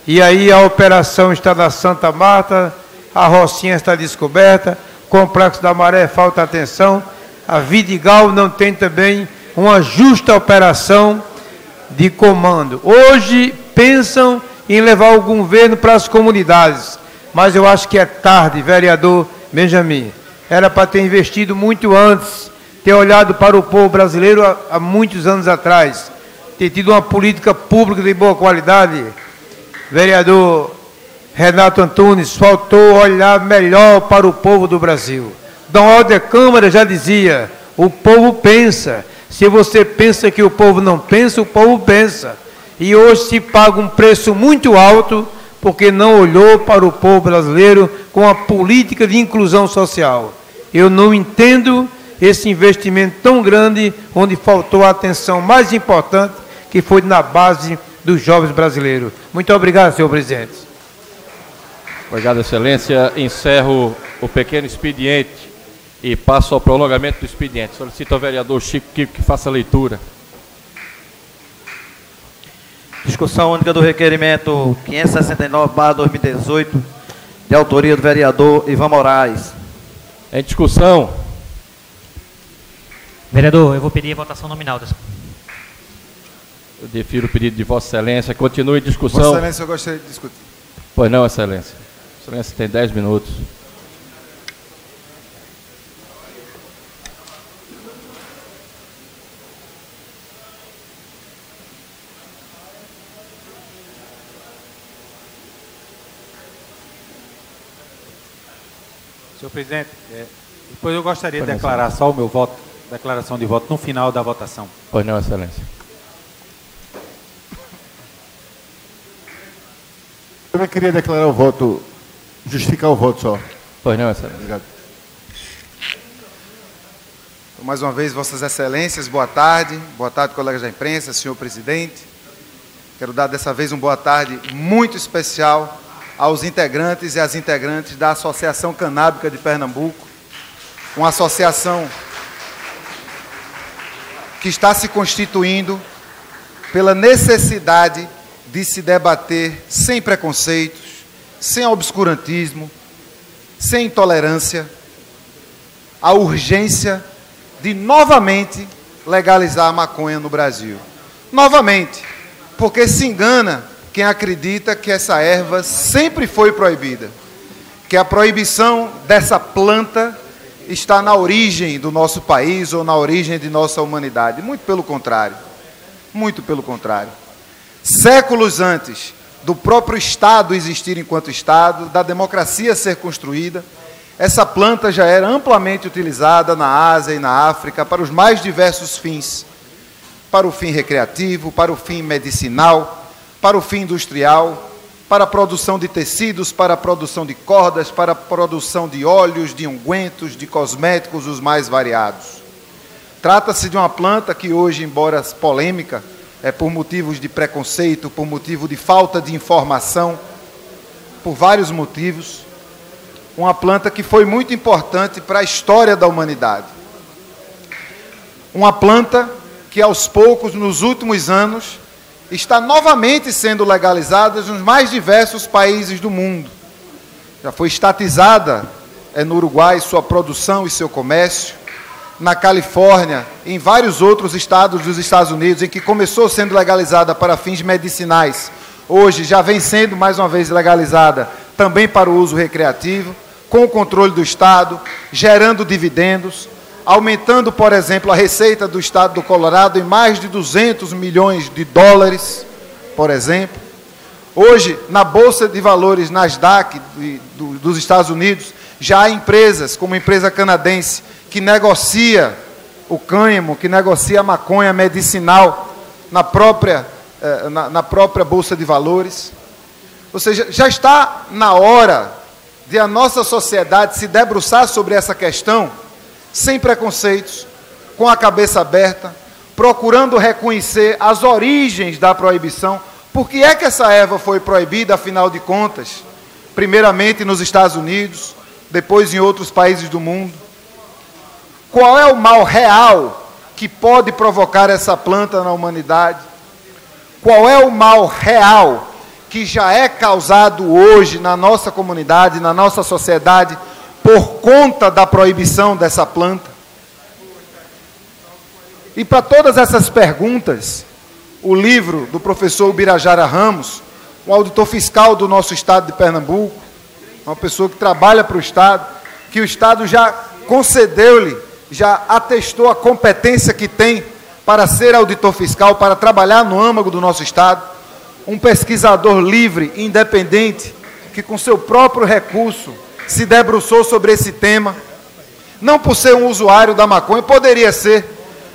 E aí a operação está na Santa Marta, a Rocinha está descoberta, Complexo da Maré falta atenção, a Vidigal não tem também uma justa operação de comando. Hoje pensam em levar o governo para as comunidades, mas eu acho que é tarde, vereador Benjamin. Era para ter investido muito antes, ter olhado para o povo brasileiro há muitos anos atrás, ter tido uma política pública de boa qualidade. Vereador Renato Antunes, faltou olhar melhor para o povo do Brasil. Dom Helder Câmara já dizia, o povo pensa. Se você pensa que o povo não pensa, o povo pensa. E hoje se paga um preço muito alto porque não olhou para o povo brasileiro com a política de inclusão social. Eu não entendo esse investimento tão grande onde faltou a atenção mais importante, que foi na base dos jovens brasileiros. Muito obrigado, senhor presidente. Obrigado, excelência. Encerro o pequeno expediente e passo ao prolongamento do expediente. Solicito ao vereador Chico Kiko que faça a leitura. Discussão única do requerimento 569/2018, de autoria do vereador Ivan Moraes. Em discussão. Vereador, eu vou pedir a votação nominal dessa. Eu defiro o pedido de Vossa Excelência. Continue em discussão. Vossa Excelência, eu gostaria de discutir. Pois não, Excelência. Excelência tem 10 minutos. Senhor presidente, depois eu gostaria de declarar só o meu voto, declaração de voto no final da votação. Pois não, Excelência. Eu queria declarar o voto, justificar o voto só. Pois não, Excelência. Obrigado. Mais uma vez, Vossas Excelências, boa tarde. Boa tarde, colegas da imprensa, senhor presidente. Quero dar dessa vez uma boa tarde muito especial aos integrantes e às integrantes da Associação Canábica de Pernambuco, uma associação que está se constituindo pela necessidade de se debater sem preconceitos, sem obscurantismo, sem intolerância, a urgência de novamente legalizar a maconha no Brasil. Novamente, porque se engana quem acredita que essa erva sempre foi proibida, que a proibição dessa planta está na origem do nosso país ou na origem de nossa humanidade. Muito pelo contrário. Muito pelo contrário. Séculos antes do próprio Estado existir enquanto Estado, da democracia ser construída, essa planta já era amplamente utilizada na Ásia e na África para os mais diversos fins. Para o fim recreativo, para o fim medicinal, para o fim industrial, para a produção de tecidos, para a produção de cordas, para a produção de óleos, de ungüentos, de cosméticos, os mais variados. Trata-se de uma planta que hoje, embora polêmica, por motivos de preconceito, por motivo de falta de informação, por vários motivos. Uma planta que foi muito importante para a história da humanidade. Uma planta que, aos poucos, nos últimos anos, está novamente sendo legalizada nos mais diversos países do mundo. Já foi estatizada no Uruguai sua produção e seu comércio, na Califórnia, em vários outros estados dos Estados Unidos, em que começou sendo legalizada para fins medicinais, hoje já vem sendo mais uma vez legalizada também para o uso recreativo, com o controle do Estado, gerando dividendos, aumentando, por exemplo, a receita do Estado do Colorado em mais de 200 milhões de dólares, por exemplo. Hoje, na Bolsa de Valores Nasdaq dos Estados Unidos, já há empresas, como a empresa canadense, que negocia o cânhamo, que negocia a maconha medicinal na própria Bolsa de Valores. Ou seja, já está na hora de a nossa sociedade se debruçar sobre essa questão, sem preconceitos, com a cabeça aberta, procurando reconhecer as origens da proibição. Por que é que essa erva foi proibida, afinal de contas? Primeiramente nos Estados Unidos, depois em outros países do mundo. Qual é o mal real que pode provocar essa planta na humanidade? Qual é o mal real que já é causado hoje na nossa comunidade, na nossa sociedade, por conta da proibição dessa planta? E para todas essas perguntas, o livro do professor Ubirajara Ramos, um auditor fiscal do nosso estado de Pernambuco, uma pessoa que trabalha para o Estado, que o Estado já concedeu-lhe, já atestou a competência que tem para ser auditor fiscal, para trabalhar no âmago do nosso Estado, um pesquisador livre, independente, que com seu próprio recurso se debruçou sobre esse tema, não por ser um usuário da maconha, poderia ser.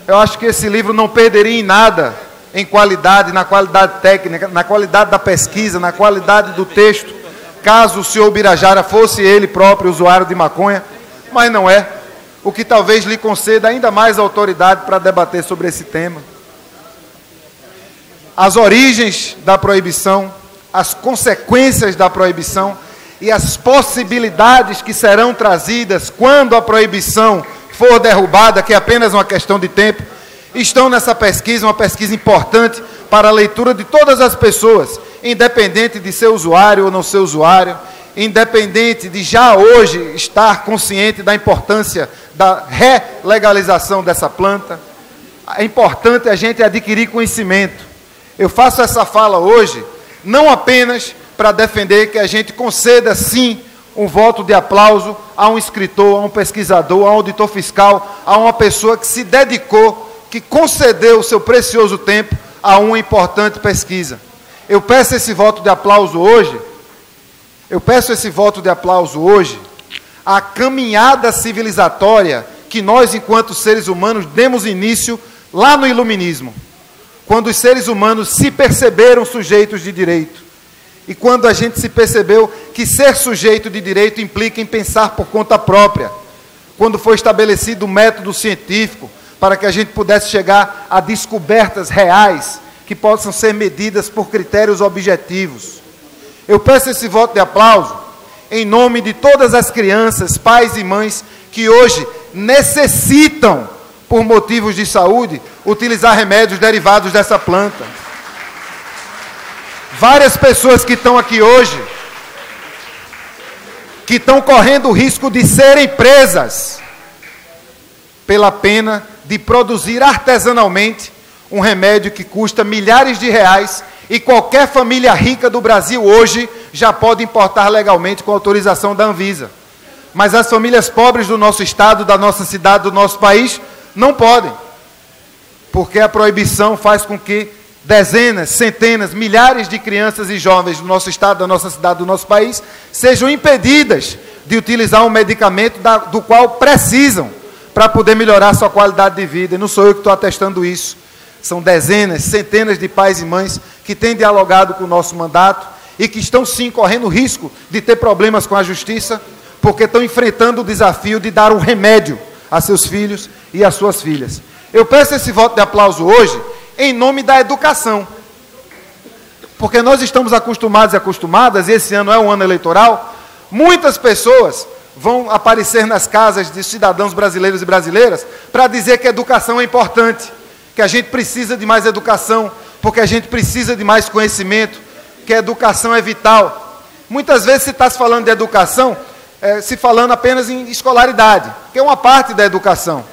Eu acho que esse livro não perderia em nada em qualidade, na qualidade técnica, na qualidade da pesquisa, na qualidade do texto, caso o senhor Ubirajara fosse ele próprio usuário de maconha, mas não é, o que talvez lhe conceda ainda mais autoridade para debater sobre esse tema. As origens da proibição, as consequências da proibição e as possibilidades que serão trazidas quando a proibição for derrubada, que é apenas uma questão de tempo, estão nessa pesquisa, uma pesquisa importante para a leitura de todas as pessoas, independente de ser usuário ou não ser usuário, independente de já hoje estar consciente da importância da relegalização dessa planta. É importante a gente adquirir conhecimento. Eu faço essa fala hoje, não apenas para defender que a gente conceda, sim, um voto de aplauso a um escritor, a um pesquisador, a um auditor fiscal, a uma pessoa que se dedicou, que concedeu o seu precioso tempo a uma importante pesquisa. Eu peço esse voto de aplauso hoje, à caminhada civilizatória que nós, enquanto seres humanos, demos início lá no Iluminismo, quando os seres humanos se perceberam sujeitos de direito. E quando a gente se percebeu que ser sujeito de direito implica em pensar por conta própria. Quando foi estabelecido o método científico para que a gente pudesse chegar a descobertas reais que possam ser medidas por critérios objetivos. Eu peço esse voto de aplauso em nome de todas as crianças, pais e mães que hoje necessitam, por motivos de saúde, utilizar remédios derivados dessa planta. Várias pessoas que estão aqui hoje, que estão correndo o risco de serem presas pela pena de produzir artesanalmente um remédio que custa milhares de reais e qualquer família rica do Brasil hoje já pode importar legalmente com autorização da Anvisa. Mas as famílias pobres do nosso estado, da nossa cidade, do nosso país, não podem, porque a proibição faz com que dezenas, centenas, milhares de crianças e jovens do nosso estado, da nossa cidade, do nosso país, sejam impedidas de utilizar um medicamento do qual precisam para poder melhorar sua qualidade de vida. E não sou eu que estou atestando isso. São dezenas, centenas de pais e mães que têm dialogado com o nosso mandato e que estão, sim, correndo risco de ter problemas com a justiça, porque estão enfrentando o desafio de dar um remédio a seus filhos e às suas filhas. Eu peço esse voto de aplauso hoje em nome da educação. Porque nós estamos acostumados e acostumadas, e esse ano é um ano eleitoral, muitas pessoas vão aparecer nas casas de cidadãos brasileiros e brasileiras para dizer que a educação é importante, que a gente precisa de mais educação, porque a gente precisa de mais conhecimento, que a educação é vital. Muitas vezes se está se falando de educação, se falando apenas em escolaridade, que é uma parte da educação.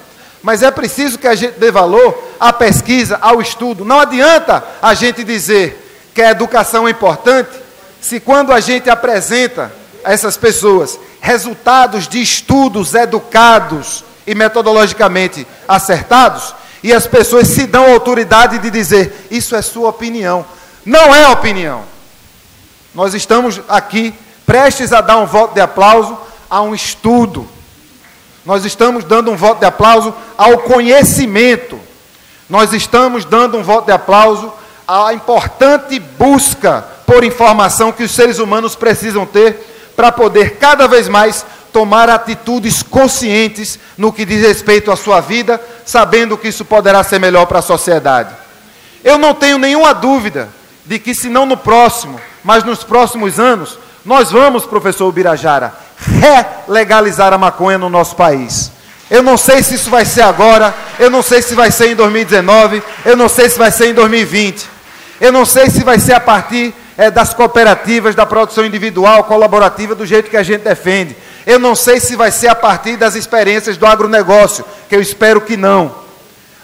Mas é preciso que a gente dê valor à pesquisa, ao estudo. Não adianta a gente dizer que a educação é importante, se quando a gente apresenta a essas pessoas resultados de estudos educados e metodologicamente acertados, e as pessoas se dão a autoridade de dizer, isso é sua opinião. Não é opinião. Nós estamos aqui prestes a dar um voto de aplauso a um estudo. Nós estamos dando um voto de aplauso ao conhecimento. Nós estamos dando um voto de aplauso à importante busca por informação que os seres humanos precisam ter para poder cada vez mais tomar atitudes conscientes no que diz respeito à sua vida, sabendo que isso poderá ser melhor para a sociedade. Eu não tenho nenhuma dúvida de que, se não no próximo, mas nos próximos anos, nós vamos, professor Ubirajara, relegalizar a maconha no nosso país. Eu não sei se isso vai ser agora, eu não sei se vai ser em 2019, eu não sei se vai ser em 2020, eu não sei se vai ser a partir das cooperativas, da produção individual, colaborativa, do jeito que a gente defende. Eu não sei se vai ser a partir das experiências do agronegócio, que eu espero que não.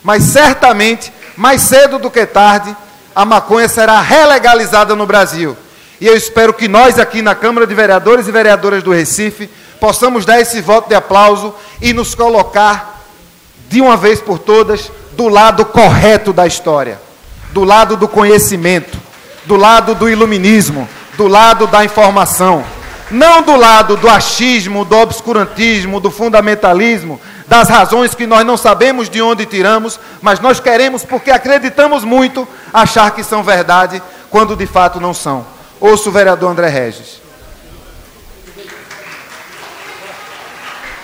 Mas certamente, mais cedo do que tarde, a maconha será relegalizada no Brasil. E eu espero que nós aqui na Câmara de Vereadores e Vereadoras do Recife possamos dar esse voto de aplauso e nos colocar, de uma vez por todas, do lado correto da história, do lado do conhecimento, do lado do iluminismo, do lado da informação, não do lado do achismo, do obscurantismo, do fundamentalismo, das razões que nós não sabemos de onde tiramos, mas nós queremos, porque acreditamos muito, achar que são verdade, quando de fato não são. Ouço o vereador André Regis.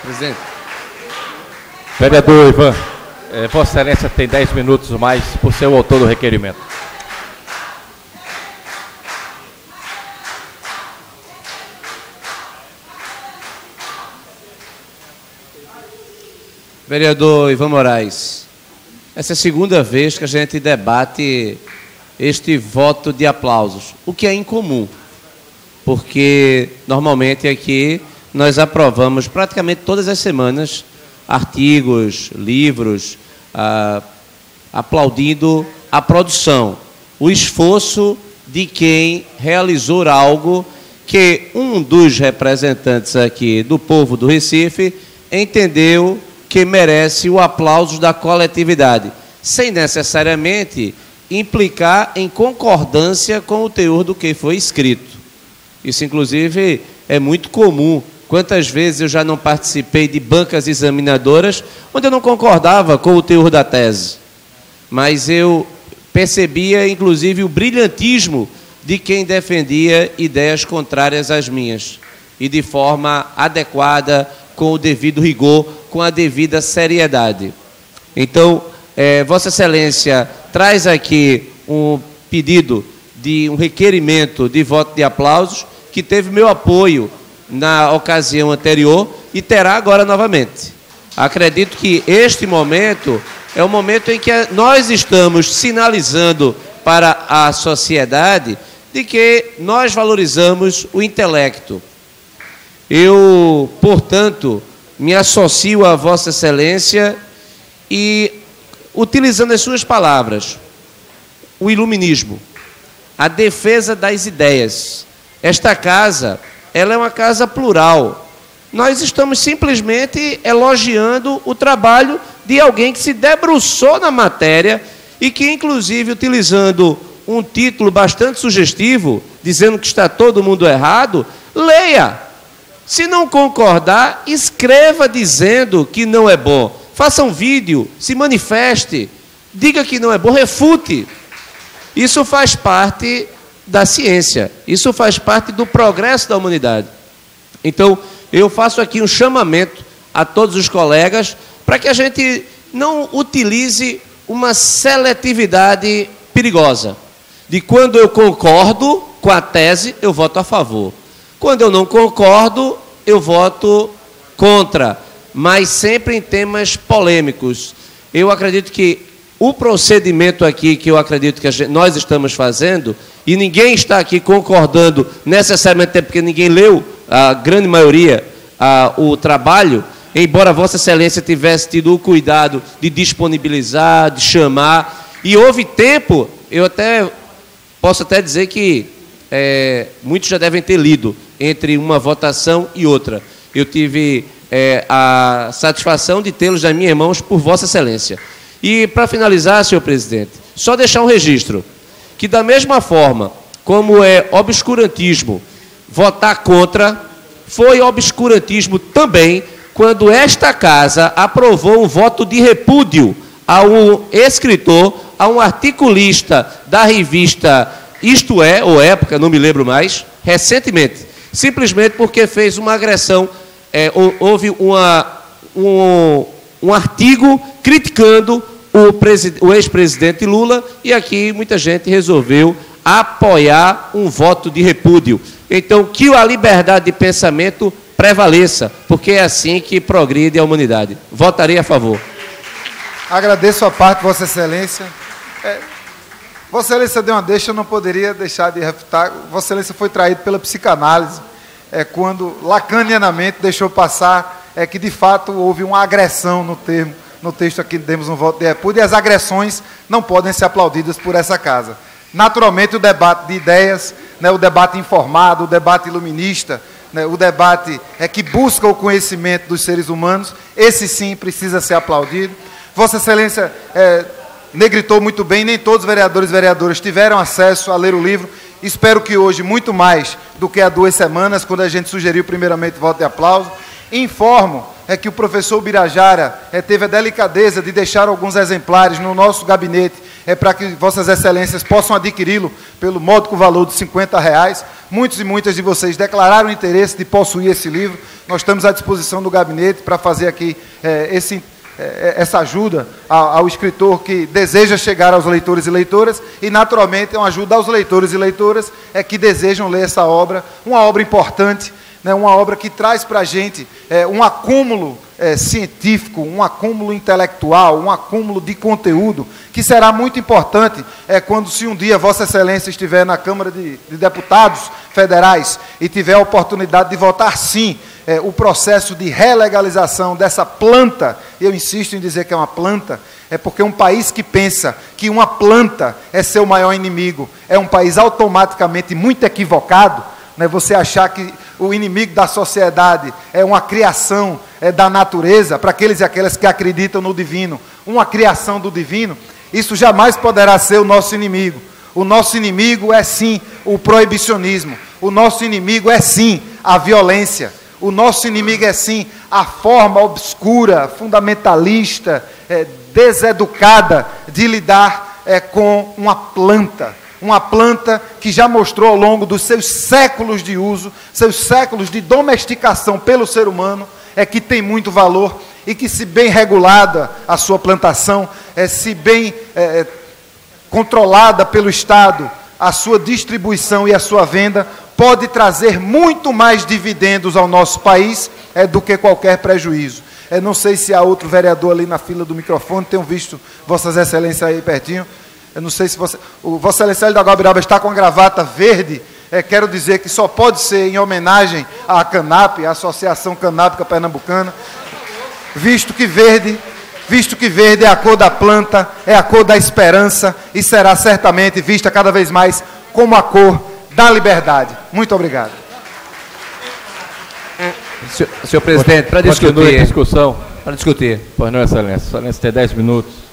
Presidente. Vereador Ivan, Vossa Excelência tem 10 minutos mais por ser o autor do requerimento. Vereador Ivan Moraes, essa é a segunda vez que a gente debate este voto de aplausos, o que é incomum, porque normalmente aqui nós aprovamos praticamente todas as semanas artigos, livros, aplaudindo a produção, o esforço de quem realizou algo que um dos representantes aqui do povo do Recife entendeu que merece o aplauso da coletividade, sem necessariamente implicar em concordância com o teor do que foi escrito. Isso, inclusive, é muito comum. Quantas vezes eu já não participei de bancas examinadoras onde eu não concordava com o teor da tese, mas eu percebia, inclusive, o brilhantismo de quem defendia ideias contrárias às minhas, e de forma adequada, com o devido rigor, com a devida seriedade. Então, Vossa Excelência traz aqui um pedido de um requerimento de voto de aplausos, que teve meu apoio na ocasião anterior e terá agora novamente. Acredito que este momento é o momento em que nós estamos sinalizando para a sociedade de que nós valorizamos o intelecto. Eu, portanto, me associo a Vossa Excelência e, utilizando as suas palavras, o iluminismo, a defesa das ideias. Esta casa, ela é uma casa plural. Nós estamos simplesmente elogiando o trabalho de alguém que se debruçou na matéria e que, inclusive, utilizando um título bastante sugestivo, dizendo que está todo mundo errado, leia. Se não concordar, escreva dizendo que não é bom. Faça um vídeo, se manifeste, diga que não é bom, refute. Isso faz parte da ciência, isso faz parte do progresso da humanidade. Então, eu faço aqui um chamamento a todos os colegas para que a gente não utilize uma seletividade perigosa. De quando eu concordo com a tese, eu voto a favor. Quando eu não concordo, eu voto contra. Mas sempre em temas polêmicos. Eu acredito que o procedimento aqui, que eu acredito que nós estamos fazendo, e ninguém está aqui concordando necessariamente, até porque ninguém leu, a grande maioria, o trabalho, embora Vossa Excelência tivesse tido o cuidado de disponibilizar, de chamar, e houve tempo, posso até dizer que muitos já devem ter lido, entre uma votação e outra. Eu tive a satisfação de tê-los nas minhas mãos por Vossa Excelência. E, para finalizar, senhor presidente, só deixar um registro, que da mesma forma como é obscurantismo votar contra, foi obscurantismo também quando esta casa aprovou um voto de repúdio a um escritor, a um articulista da revista Isto É, ou Época, não me lembro mais, recentemente, simplesmente porque fez uma agressão, houve um artigo criticando o ex-presidente Lula, e aqui muita gente resolveu apoiar um voto de repúdio. Então, que a liberdade de pensamento prevaleça, porque é assim que progride a humanidade. Votarei a favor. Agradeço a parte, Vossa Excelência. Vossa Excelência deu uma deixa, eu não poderia deixar de refutar. Vossa Excelência foi traído pela psicanálise, quando lacanianamente deixou passar que, de fato, houve uma agressão no texto aqui, demos um voto de repúdio, e as agressões não podem ser aplaudidas por essa casa. Naturalmente, o debate de ideias, o debate informado, o debate iluminista, o debate que busca o conhecimento dos seres humanos, esse sim precisa ser aplaudido. Vossa Excelência negritou muito bem, nem todos os vereadores e vereadoras tiveram acesso a ler o livro. Espero que hoje, muito mais do que há 2 semanas, quando a gente sugeriu primeiramente voto de aplauso. Informo que o professor Birajara teve a delicadeza de deixar alguns exemplares no nosso gabinete para que Vossas Excelências possam adquiri-lo pelo módico valor de R$50. Muitos e muitas de vocês declararam interesse de possuir esse livro. Nós estamos à disposição do gabinete para fazer aqui essa ajuda ao escritor que deseja chegar aos leitores e leitoras, e naturalmente é uma ajuda aos leitores e leitoras que desejam ler essa obra, uma obra importante, uma obra que traz para a gente um acúmulo científico, um acúmulo intelectual, um acúmulo de conteúdo, que será muito importante quando, se um dia Vossa Excelência estiver na Câmara de Deputados Federais e tiver a oportunidade de votar sim o processo de relegalização dessa planta, eu insisto em dizer que é uma planta, porque um país que pensa que uma planta é seu maior inimigo, é um país automaticamente muito equivocado. Você achar que o inimigo da sociedade é uma criação da natureza, para aqueles e aquelas que acreditam no divino, uma criação do divino, isso jamais poderá ser o nosso inimigo. O nosso inimigo é sim o proibicionismo, o nosso inimigo é sim a violência, o nosso inimigo é sim a forma obscura, fundamentalista, deseducada de lidar com uma planta. Uma planta que já mostrou ao longo dos seus séculos de uso, seus séculos de domesticação pelo ser humano, que tem muito valor e que, se bem regulada a sua plantação, se bem controlada pelo Estado, a sua distribuição e a sua venda, pode trazer muito mais dividendos ao nosso país do que qualquer prejuízo. Não sei se há outro vereador ali na fila do microfone, tenho visto Vossas Excelências aí pertinho. Eu não sei se o Vossa Excelência da Guabiraba está com a gravata verde. Quero dizer que só pode ser em homenagem à CANAP, a Associação Canábica Pernambucana, visto que verde é a cor da planta, é a cor da esperança e será certamente vista cada vez mais como a cor da liberdade. Muito obrigado. Senhor presidente, para discutir. Continue a discussão. Para discutir. Pois não, Excelência. Excelência tem 10 minutos.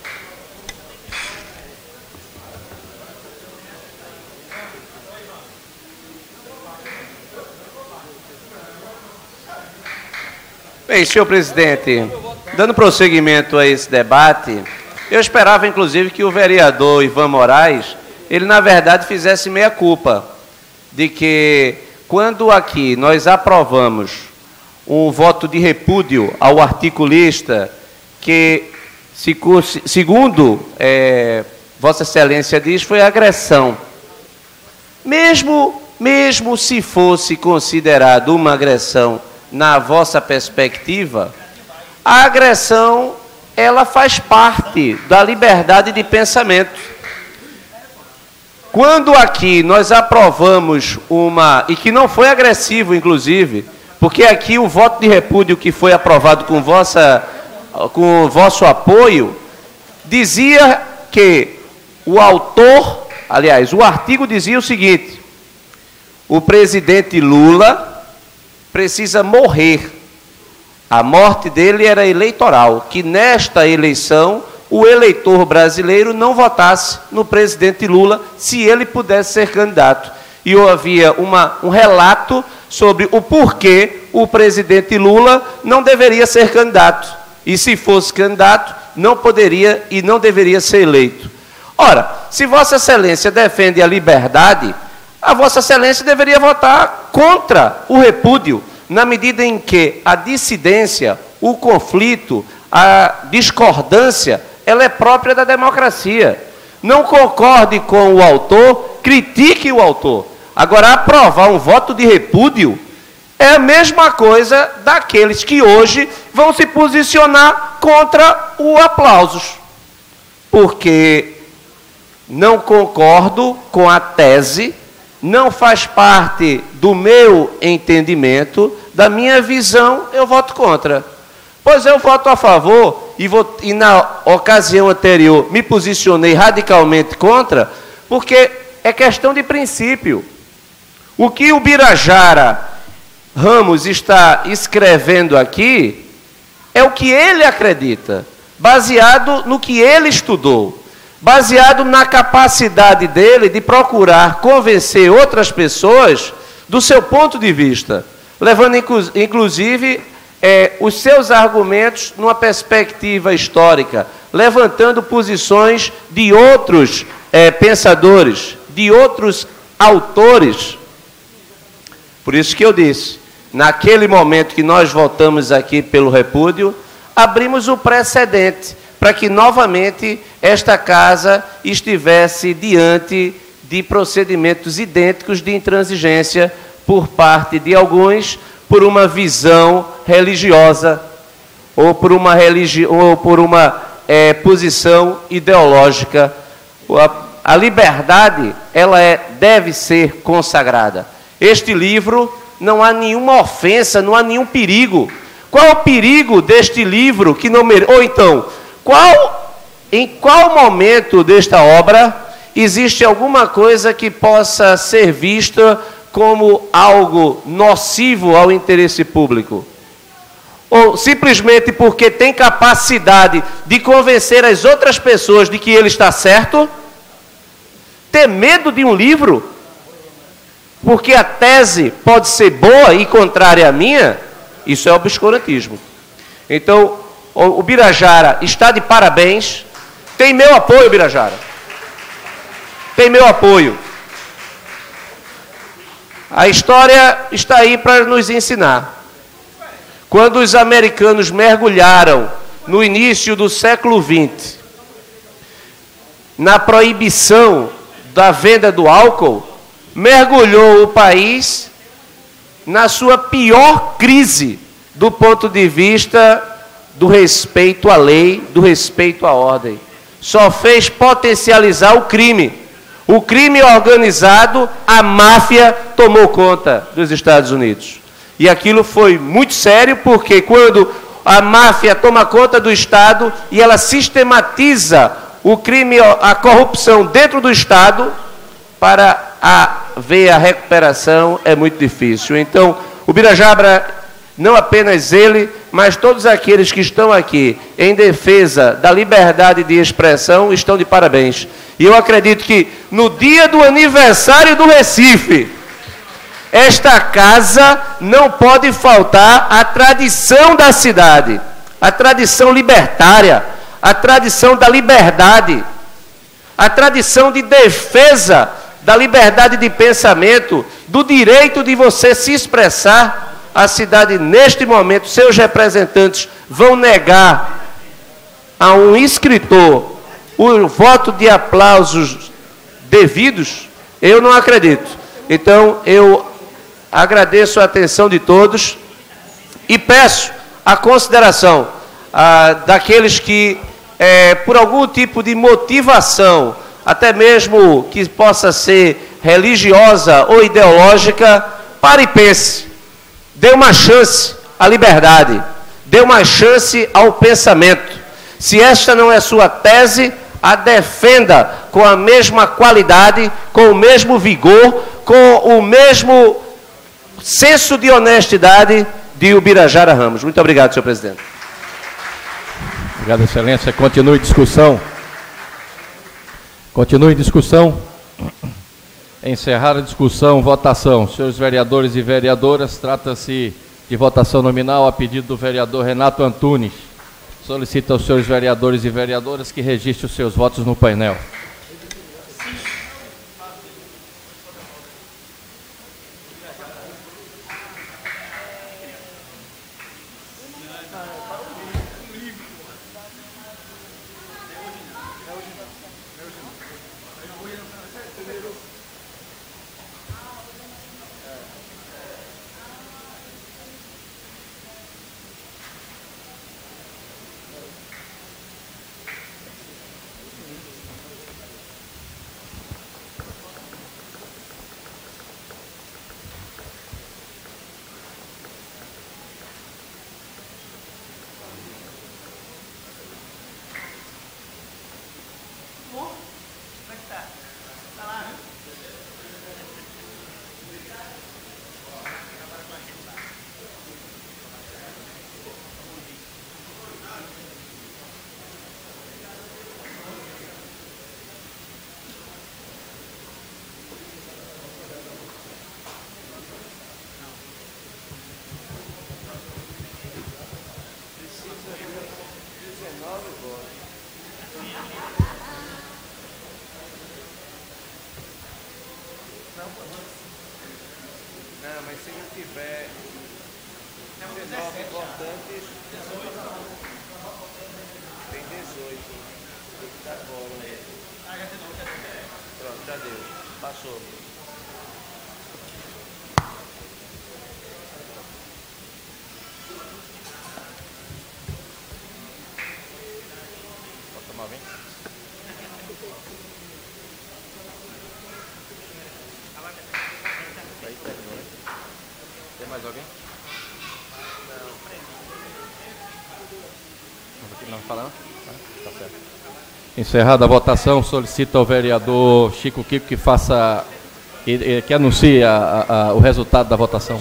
Bem, senhor presidente, dando prosseguimento a esse debate, eu esperava, inclusive, que o vereador Ivan Moraes, ele, na verdade, fizesse meia-culpa de que, quando aqui nós aprovamos um voto de repúdio ao articulista que segundo Vossa Excelência diz, foi agressão. Mesmo se fosse considerado uma agressão na vossa perspectiva, a agressão, ela faz parte da liberdade de pensamento. Quando aqui nós aprovamos e que não foi agressivo, inclusive, porque aqui o voto de repúdio que foi aprovado com o vosso apoio, dizia que o autor, aliás, o artigo dizia o seguinte: o presidente Lula precisa morrer. A morte dele era eleitoral, que nesta eleição o eleitor brasileiro não votasse no presidente Lula se ele pudesse ser candidato. E havia um relato sobre o porquê o presidente Lula não deveria ser candidato. E se fosse candidato, não poderia e não deveria ser eleito. Ora, se Vossa Excelência defende a liberdade, a Vossa Excelência deveria votar contra o repúdio, na medida em que a dissidência, o conflito, a discordância, ela é própria da democracia. Não concorde com o autor, critique o autor. Agora, aprovar um voto de repúdio é a mesma coisa daqueles que hoje vão se posicionar contra o aplausos. Porque não concordo com a tese, não faz parte do meu entendimento, da minha visão, eu voto contra. Pois eu voto a favor, e na ocasião anterior me posicionei radicalmente contra, porque é questão de princípio. O que o Birajara Ramos está escrevendo aqui é o que ele acredita, baseado no que ele estudou, baseado na capacidade dele de procurar convencer outras pessoas do seu ponto de vista, levando inclusive os seus argumentos numa perspectiva histórica, levantando posições de outros pensadores, de outros autores. Por isso que eu disse, naquele momento que nós votamos aqui pelo repúdio, abrimos o precedente para que novamente esta casa estivesse diante de procedimentos idênticos de intransigência por parte de alguns, por uma visão religiosa ou por uma posição ideológica. A liberdade, ela deve ser consagrada. Este livro, não há nenhuma ofensa, não há nenhum perigo. Qual é o perigo deste livro que não merece? Ou então, em qual momento desta obra existe alguma coisa que possa ser vista como algo nocivo ao interesse público? Ou simplesmente porque tem capacidade de convencer as outras pessoas de que ele está certo? Ter medo de um livro? Porque a tese pode ser boa e contrária à minha? Isso é obscurantismo. Então, o Birajara está de parabéns. Tem meu apoio, Birajara. Tem meu apoio. A história está aí para nos ensinar. Quando os americanos mergulharam no início do século XX na proibição da venda do álcool, mergulhou o país na sua pior crise do ponto de vista do respeito à lei, do respeito à ordem. Só fez potencializar o crime. O crime organizado, a máfia tomou conta dos Estados Unidos. E aquilo foi muito sério, porque quando a máfia toma conta do Estado e ela sistematiza o crime, a corrupção dentro do Estado, para ver a recuperação é muito difícil. Então, o Birajara, não apenas ele, mas todos aqueles que estão aqui em defesa da liberdade de expressão estão de parabéns. E eu acredito que no dia do aniversário do Recife, esta casa não pode faltar a tradição da cidade, a tradição libertária, a tradição da liberdade, a tradição de defesa da liberdade de pensamento, do direito de você se expressar. A cidade, neste momento, seus representantes vão negar a um escritor o voto de aplausos devidos, eu não acredito. Então, eu agradeço a atenção de todos e peço a consideração daqueles que, por algum tipo de motivação, até mesmo que possa ser religiosa ou ideológica, pare e pense. Dê uma chance à liberdade. Dê uma chance ao pensamento. Se esta não é sua tese, a defenda com a mesma qualidade, com o mesmo vigor, com o mesmo senso de honestidade de Ubirajara Ramos. Muito obrigado, senhor presidente. Obrigado, excelência. Continue discussão. Continue discussão. Encerrar a discussão, votação. Senhores vereadores e vereadoras, trata-se de votação nominal a pedido do vereador Renato Antunes. Solicito aos senhores vereadores e vereadoras que registrem os seus votos no painel. Não, mas se não tiver 19 votantes, tem 18. Tem que dar bola. Pronto, já deu. Passou. Pode tomar bem? Tem mais alguém? Não falando? Tá certo. Encerrada a votação, solicito ao vereador Chico Kiko que faça, que anuncie o resultado da votação.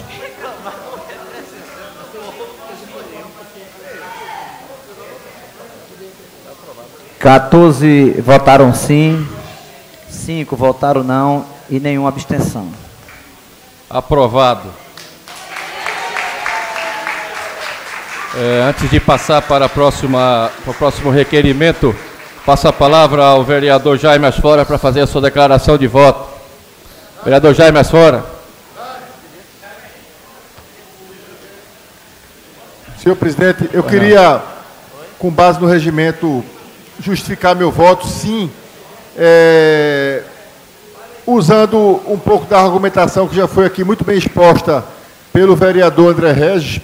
(14) votaram sim, 5 votaram não e nenhuma abstenção. Aprovado. Antes de passar para o próximo requerimento, passo a palavra ao vereador Jaime Asfora para fazer a sua declaração de voto. Vereador Jaime Asfora. Senhor presidente, eu queria, com base no regimento, justificar meu voto, sim, usando um pouco da argumentação que já foi aqui muito bem exposta pelo vereador André Regis,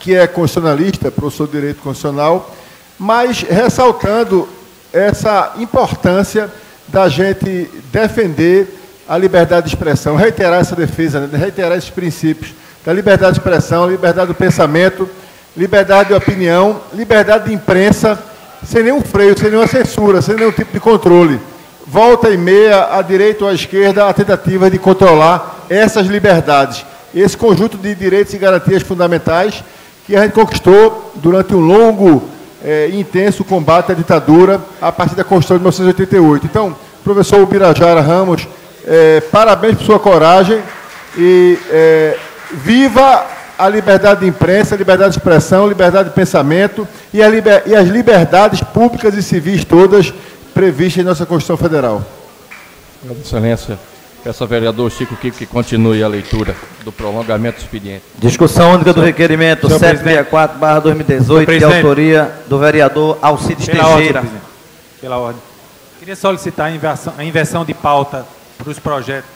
que é constitucionalista, professor de Direito Constitucional, mas ressaltando essa importância da gente defender a liberdade de expressão, reiterar essa defesa, reiterar esses princípios da liberdade de expressão, liberdade do pensamento, liberdade de opinião, liberdade de imprensa, sem nenhum freio, sem nenhuma censura, sem nenhum tipo de controle. Volta e meia, à direita ou à esquerda, a tentativa de controlar essas liberdades, esse conjunto de direitos e garantias fundamentais que a gente conquistou durante um longo e intenso combate à ditadura a partir da Constituição de 1988. Então, professor Ubirajara Ramos, parabéns por sua coragem e viva a liberdade de imprensa, liberdade de expressão, liberdade de pensamento e as liberdades públicas e civis todas previstas em nossa Constituição Federal. Obrigado, excelência. Peço ao vereador Chico Kiko que continue a leitura do prolongamento do expediente. Discussão única do requerimento 764/2018, de autoria do vereador Alcides Teixeira. Pela ordem. Queria solicitar a inversão de pauta para os projetos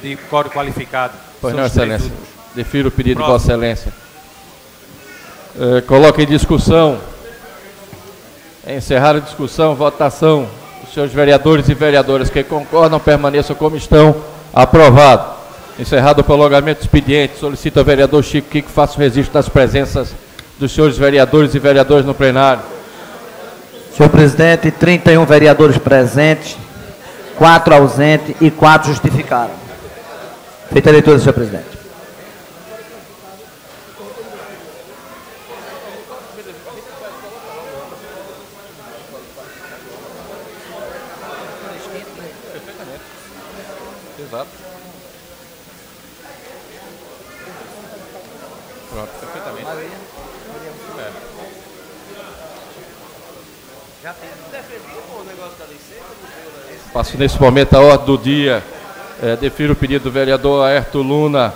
de código qualificado. Pois não, Excelência. Defiro o pedido de Vossa Excelência. Coloque em discussão. Encerrar a discussão, votação. Os senhores vereadores e vereadoras que concordam permaneçam como estão. Aprovado. Encerrado o prolongamento do expediente, solicito ao vereador Chico Kiko que faça o registro das presenças dos senhores vereadores e vereadoras no plenário. Senhor presidente, 31 vereadores presentes, 4 ausentes e 4 justificaram. Feita a leitura, senhor presidente. Exato. Pronto, perfeitamente. Passo nesse momento a ordem do dia. Defiro o pedido do vereador Aerto Luna.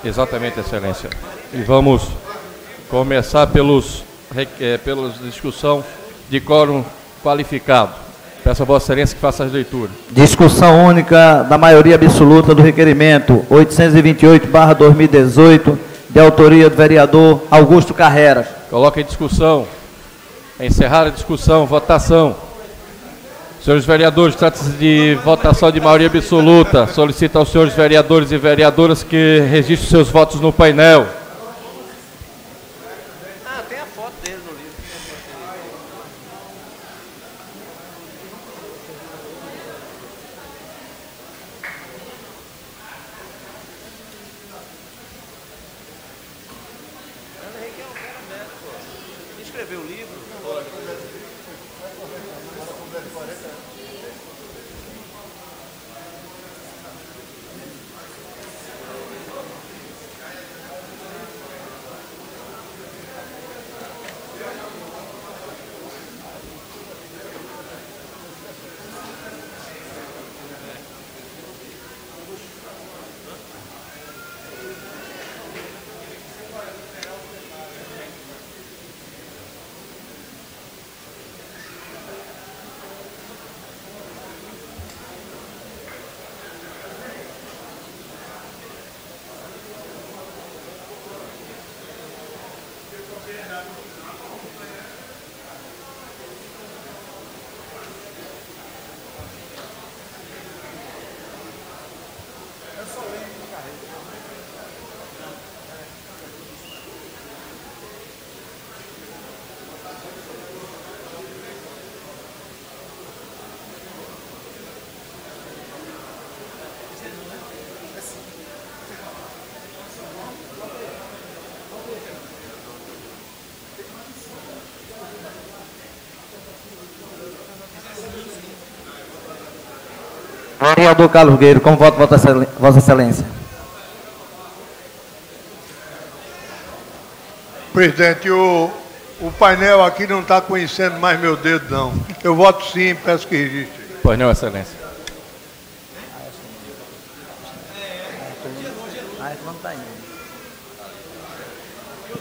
Exatamente, Excelência. E vamos começar pela discussão de quórum qualificado. Peço a Vossa Excelência que faça as leituras. Discussão única da maioria absoluta do requerimento 828/2018, de autoria do vereador Augusto Carreras. Coloca em discussão. Encerrar a discussão. Votação. Senhores vereadores, trata-se de votação de maioria absoluta. Solicito aos senhores vereadores e vereadoras que registrem seus votos no painel. Tem a foto dele no livro. Escreveu o livro? Vereador Carlos Gueiro, como vota Vossa Excelência? Presidente, o painel aqui não está conhecendo mais meu dedo, não. Eu voto sim, peço que registre. Pois não, Excelência.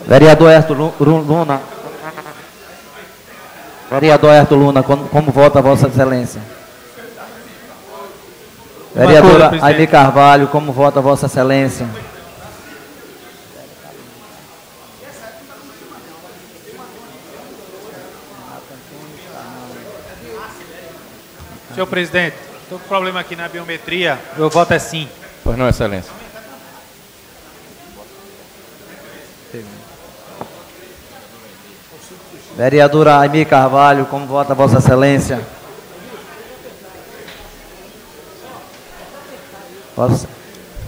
Vereador Aerto Luna. Vereador Aerto Luna, como vota Vossa Excelência? Vereadora Aime Carvalho, como vota Vossa Excelência? Senhor presidente, estou com problema aqui na biometria, meu voto é sim. Pois não, Excelência. Vereadora Aime Carvalho, como vota Vossa Excelência?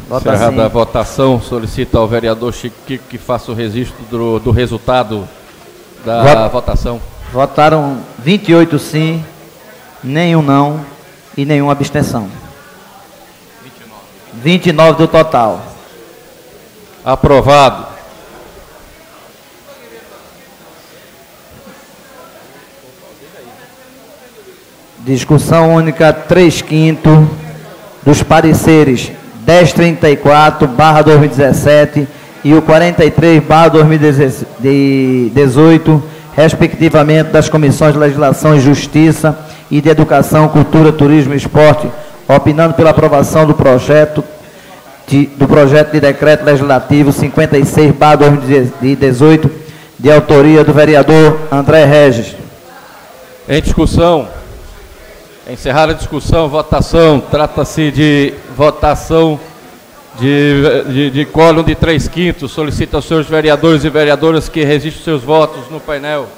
Encerrada a votação, solicito ao vereador Chico Kiko que faça o registro do resultado da votação. Votaram 28 sim, nenhum não e nenhuma abstenção. 29 do total. Aprovado. Discussão única 3/5 dos pareceres 1034/2017 e o 43/2018, respectivamente, das comissões de Legislação e Justiça e de Educação, Cultura, Turismo e Esporte, opinando pela aprovação do projeto de decreto legislativo 56/2018, de autoria do vereador André Regis. Em discussão. Encerrada a discussão, votação. Trata-se de votação de quórum de 3/5. Solicito aos senhores vereadores e vereadoras que registrem seus votos no painel.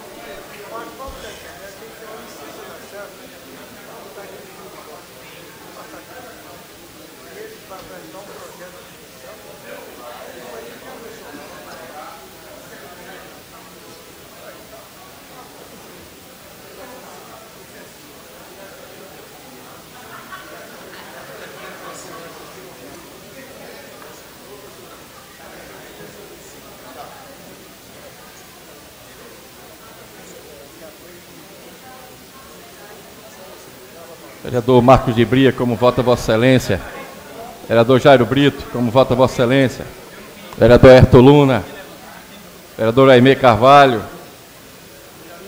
Vereador Marcos de Bria, como vota Vossa Excelência. Vereador Jairo Brito, como vota Vossa Excelência. Vereador Herto Luna. Vereador Aimé Carvalho.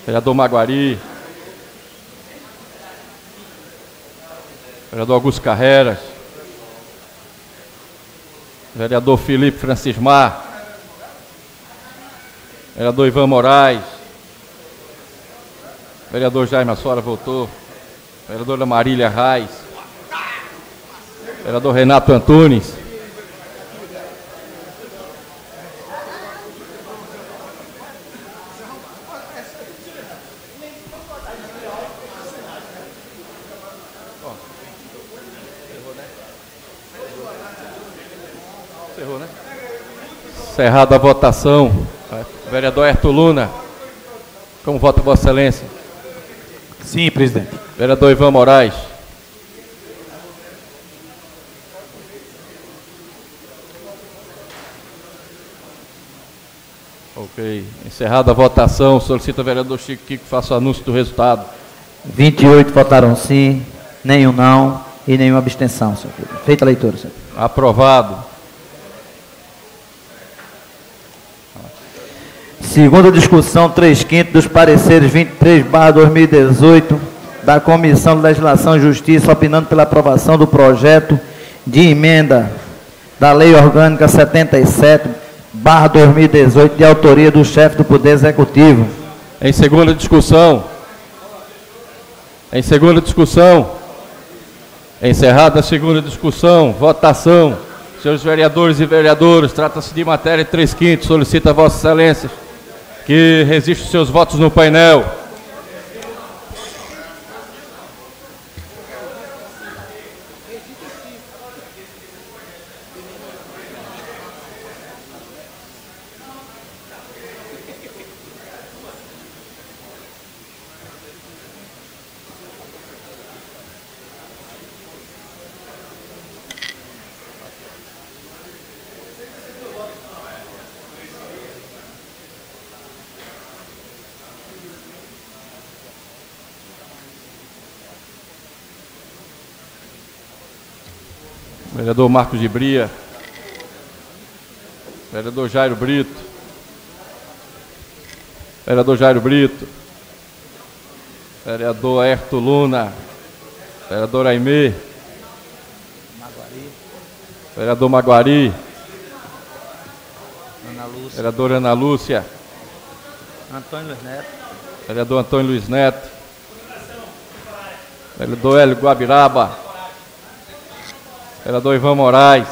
Vereador Maguari. Vereador Augusto Carreras. Vereador Felipe Francismar. Vereador Ivan Moraes. Vereador Jaime Assora votou. Vereadora Marília Reis. Vereador Renato Antunes. Encerrou, né? Encerrada a votação. Vereador Herto Luna. Como vota Vossa Excelência? Sim, presidente. Vereador Ivan Moraes. Ok. Encerrada a votação, solicito ao vereador Chico Kiko que faça o anúncio do resultado. 28 votaram sim, nenhum não e nenhuma abstenção, senhor presidente. Feita a leitura, senhor. Aprovado. Segunda discussão, 3/5 dos pareceres 23/2018 da Comissão de Legislação e Justiça, opinando pela aprovação do projeto de emenda da Lei Orgânica 77/2018, de autoria do chefe do Poder Executivo. Em segunda discussão. Em segunda discussão. Encerrada a segunda discussão. Votação. Senhores vereadores e vereadoras, trata-se de matéria 3/5. Solicita a Vossa Excelência que registre seus votos no painel. Vereador Marcos de Bria. Vereador Jairo Brito. Vereador Jairo Brito. Vereador Herto Luna. Vereador Aimé. Vereador Maguari. Vereadora Ana Lúcia. Antônio Luiz Neto. Vereador Antônio Luiz Neto. Vereador Hélio Guabiraba. Vereador Ivan Moraes.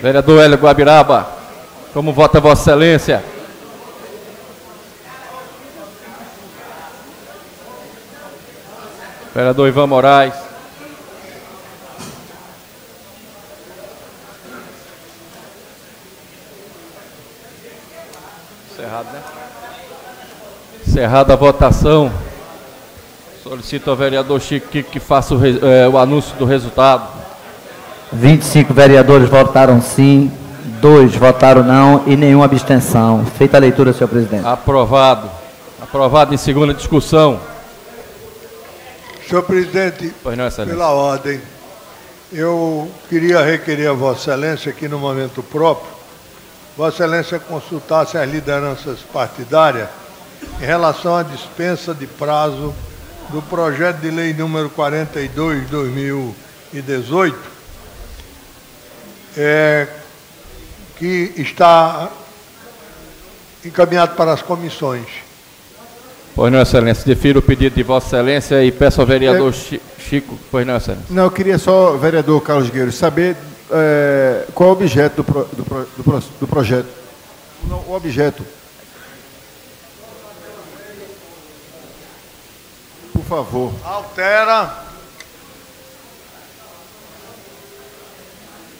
Vereador Hélio Guabiraba, como vota Vossa Excelência? Vereador Ivan Moraes. Encerrada a votação, solicito ao vereador Chico que faça o anúncio do resultado. 25 vereadores votaram sim, 2 votaram não e nenhuma abstenção. Feita a leitura, senhor presidente. Aprovado. Aprovado em segunda discussão. Senhor presidente, Pois não, excelência. pela ordem, eu queria requerer a Vossa Excelência que no momento próprio, Vossa Excelência consultasse as lideranças partidárias em relação à dispensa de prazo do projeto de lei número 42/2018, que está encaminhado para as comissões. Pois não, excelência. Defiro o pedido de Vossa Excelência e peço ao vereador Chico. Pois não, excelência. Não, eu queria só, vereador Carlos Gueiros, saber qual é o objeto do projeto. Não, o objeto. Por favor. Altera.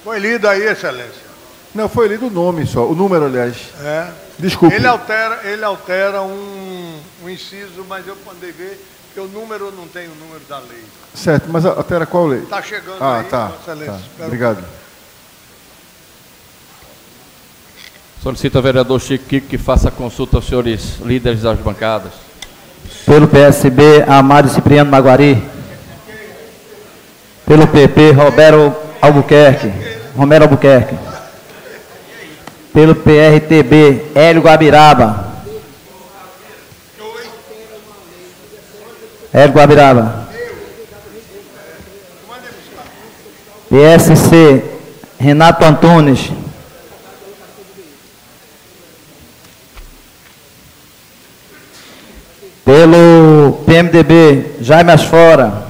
Foi lido aí, Excelência. Não, foi lido o nome só, o número, aliás. É. Desculpe. Ele altera um inciso, mas eu mandei ver que o número não tem o número da lei. Certo, mas altera qual lei? Está chegando aí, Vossa Excelência. Tá. Obrigado. Solicito ao vereador Chico que faça a consulta aos senhores líderes das bancadas. Pelo PSB, Amário Cipriano Maguari. Pelo PP, Romero Albuquerque. Pelo PRTB, Hélio Guabiraba. PSC, Renato Antunes. Pelo PMDB, Jaime Asfora.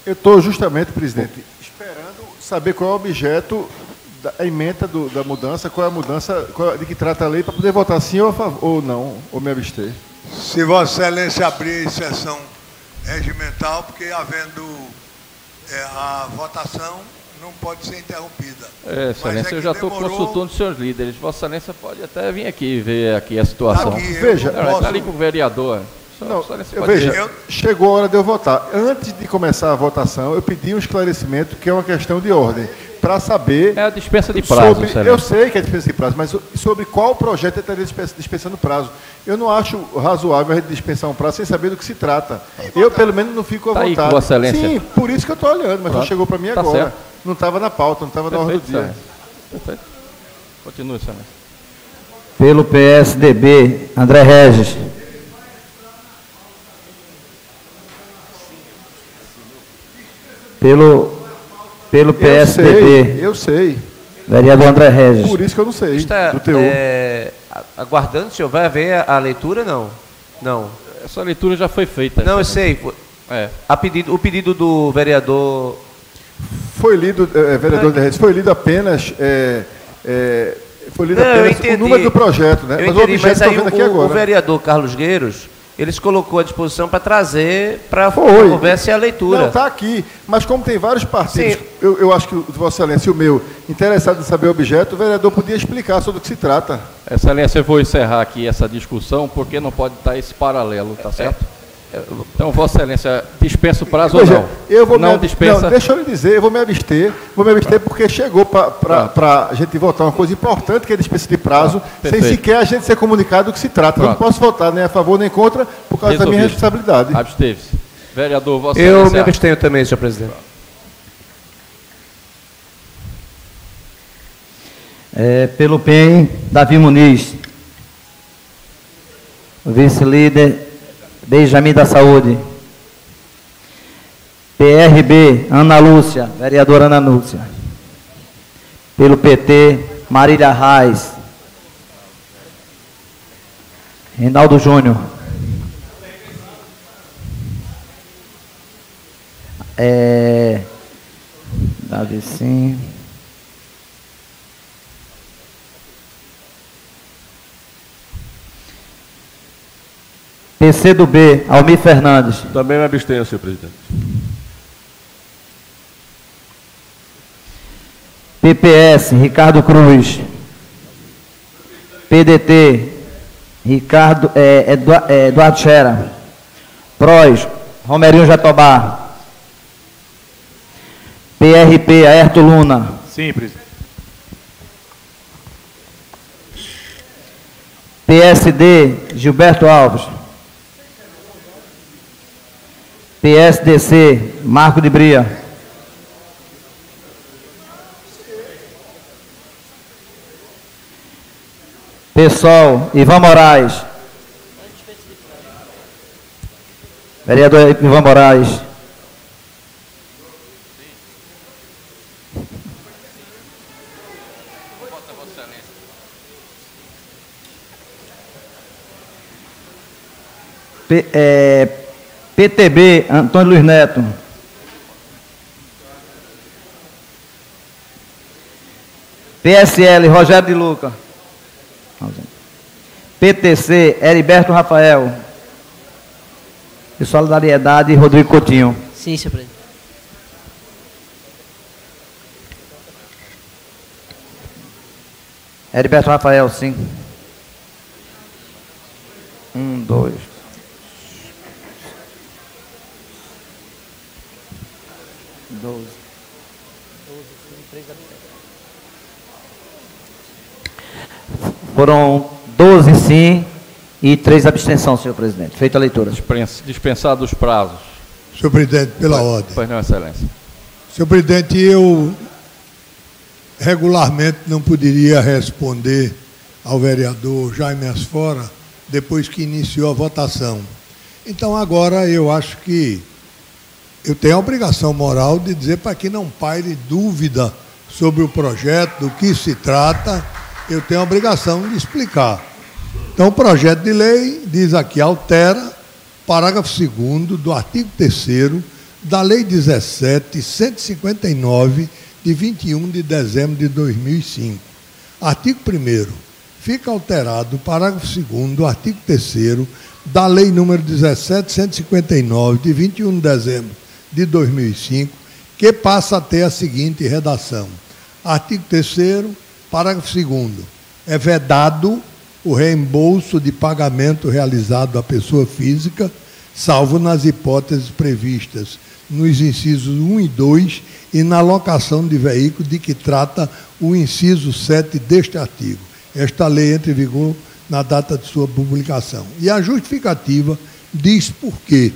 Eu estou justamente, presidente, esperando saber qual é o objeto da emenda da mudança, qual é a mudança, de que trata a lei, para poder votar sim ou a favor, ou não, ou me abster. Se Vossa Excelência abrir a sessão regimental, porque havendo a votação, não pode ser interrompida. Excelência, eu já estou consultando os senhores líderes. Vossa Excelência pode até vir aqui ver aqui a situação. Veja, está ali com o vereador. Não, veja, chegou a hora de eu votar. Antes de começar a votação, eu pedi um esclarecimento, que é uma questão de ordem, para saber... É a dispensa de prazo, eu sei que é dispensa de prazo, mas sobre qual projeto estaria dispensando prazo. Eu não acho razoável a gente dispensar um prazo sem saber do que se trata. Eu, pelo menos, não fico à vontade. Tá aí, Vossa Excelência. Sim, por isso que eu estou olhando, mas não chegou para mim agora. Certo. Não estava na pauta, não estava na ordem do dia. Excelência. Perfeito. Continue, Excelência. Pelo PSDB, André Regis. Pelo PSDB. Eu sei. Vereador André Regis. Por isso que eu não sei. Do teor. Aguardando, o senhor vai ver a leitura, não? Não. Essa leitura já foi feita. Não, eu sei. O pedido do vereador... Foi lido, vereador André Regis, foi lido apenas... foi lido apenas o número do projeto, né? Mas o objeto eu estou vendo aqui agora. O vereador Carlos Gueiros... Eles colocou à disposição para trazer para que houvesse a leitura. Não, está aqui. Mas como tem vários partidos, eu acho que o de Vossa Excelência e o meu, interessado em saber o objeto, o vereador podia explicar sobre o que se trata. Excelência, eu vou encerrar aqui essa discussão, porque não pode estar esse paralelo, tá certo? Então, Vossa Excelência, dispensa o prazo ou não? Eu vou não dispensa. Não, deixa eu lhe dizer, eu vou me abster porque chegou para a gente votar uma coisa importante, que é a dispensa de prazo, sem sequer a gente ser comunicado do que se trata. Eu não posso votar nem a favor nem contra, por causa da minha responsabilidade. Absteve-se. Vereador, Vossa Excelência. Eu me abstenho também, senhor presidente. Pelo PEN, Davi Muniz. Vice-líder, Benjamin da Saúde. PRB, Ana Lúcia, vereadora Ana Lúcia. Pelo PT, Marília Reis. Reinaldo Júnior. Davi sim. PC do B, Almir Fernandes. Também me abstenho, senhor presidente. PPS, Ricardo Cruz. PDT, Eduardo Xera. PROS, Romerinho Jatobá. PRP, Aerto Luna. Sim, presidente. PSD, Gilberto Alves. PSDC, Marco de Bria. PSOL, Ivan Moraes. Vereador Ivan Moraes. PTB, Antônio Luiz Neto. PSL, Rogério de Luca. PTC, Heriberto Rafael. E Solidariedade, Rodrigo Coutinho. Sim, senhor presidente. Heriberto Rafael, sim. 1, 2. Foram 12 sim e 3 abstenções, senhor presidente. Feita a leitura. Dispensados os prazos. Senhor presidente, pela ordem. Pois não, excelência. Senhor presidente, eu regularmente não poderia responder ao vereador Jaime Asfora depois que iniciou a votação. Então agora eu acho que eu tenho a obrigação moral de dizer para que não paire dúvida sobre o projeto, do que se trata, eu tenho a obrigação de explicar. Então, o projeto de lei diz aqui, altera parágrafo 2º do artigo 3º da Lei 17.159, de 21 de dezembro de 2005. Artigo 1º. Fica alterado o parágrafo 2º do artigo 3º da Lei número 17.159, de 21 de dezembro de 2005, que passa a ter a seguinte redação. Artigo 3º, parágrafo 2º. É vedado o reembolso de pagamento realizado à pessoa física, salvo nas hipóteses previstas nos incisos 1 e 2 e na locação de veículo de que trata o inciso 7 deste artigo. Esta lei entra em vigor na data de sua publicação. E a justificativa diz por quê.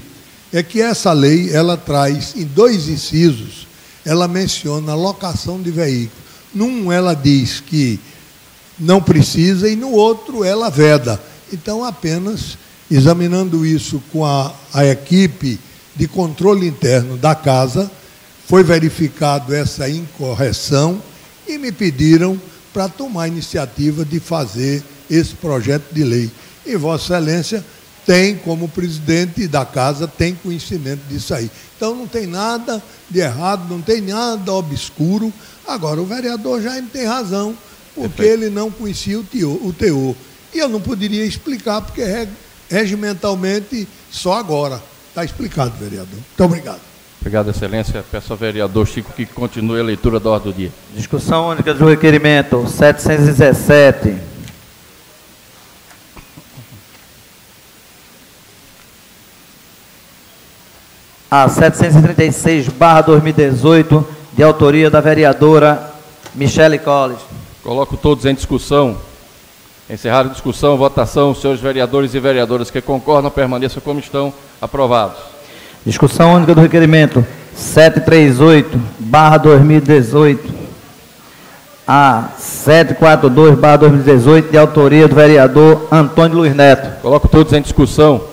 É que essa lei, ela traz, em 2 incisos, ela menciona a locação de veículo. Num, ela diz que não precisa e no outro ela veda. Então, apenas examinando isso com a equipe de controle interno da casa, foi verificado essa incorreção e me pediram para tomar a iniciativa de fazer esse projeto de lei. E Vossa Excelência tem, como presidente da casa, tem conhecimento disso aí. Então, não tem nada de errado, não tem nada obscuro. Agora, o vereador Jaime tem razão, porque ele não conhecia o teor. E eu não poderia explicar, porque regimentalmente, só agora. Está explicado, vereador. Muito obrigado. Obrigado, excelência. Peço ao vereador Chico que continue a leitura da ordem do dia. Discussão única do requerimento 717. A 736/2018, de autoria da vereadora Michele Colles. Coloco todos em discussão. Encerrada a discussão, votação. Senhores vereadores e vereadoras que concordam, permaneçam como estão. Aprovados. Discussão única do requerimento 738/2018 a 742/2018, de autoria do vereador Antônio Luiz Neto. Coloco todos em discussão.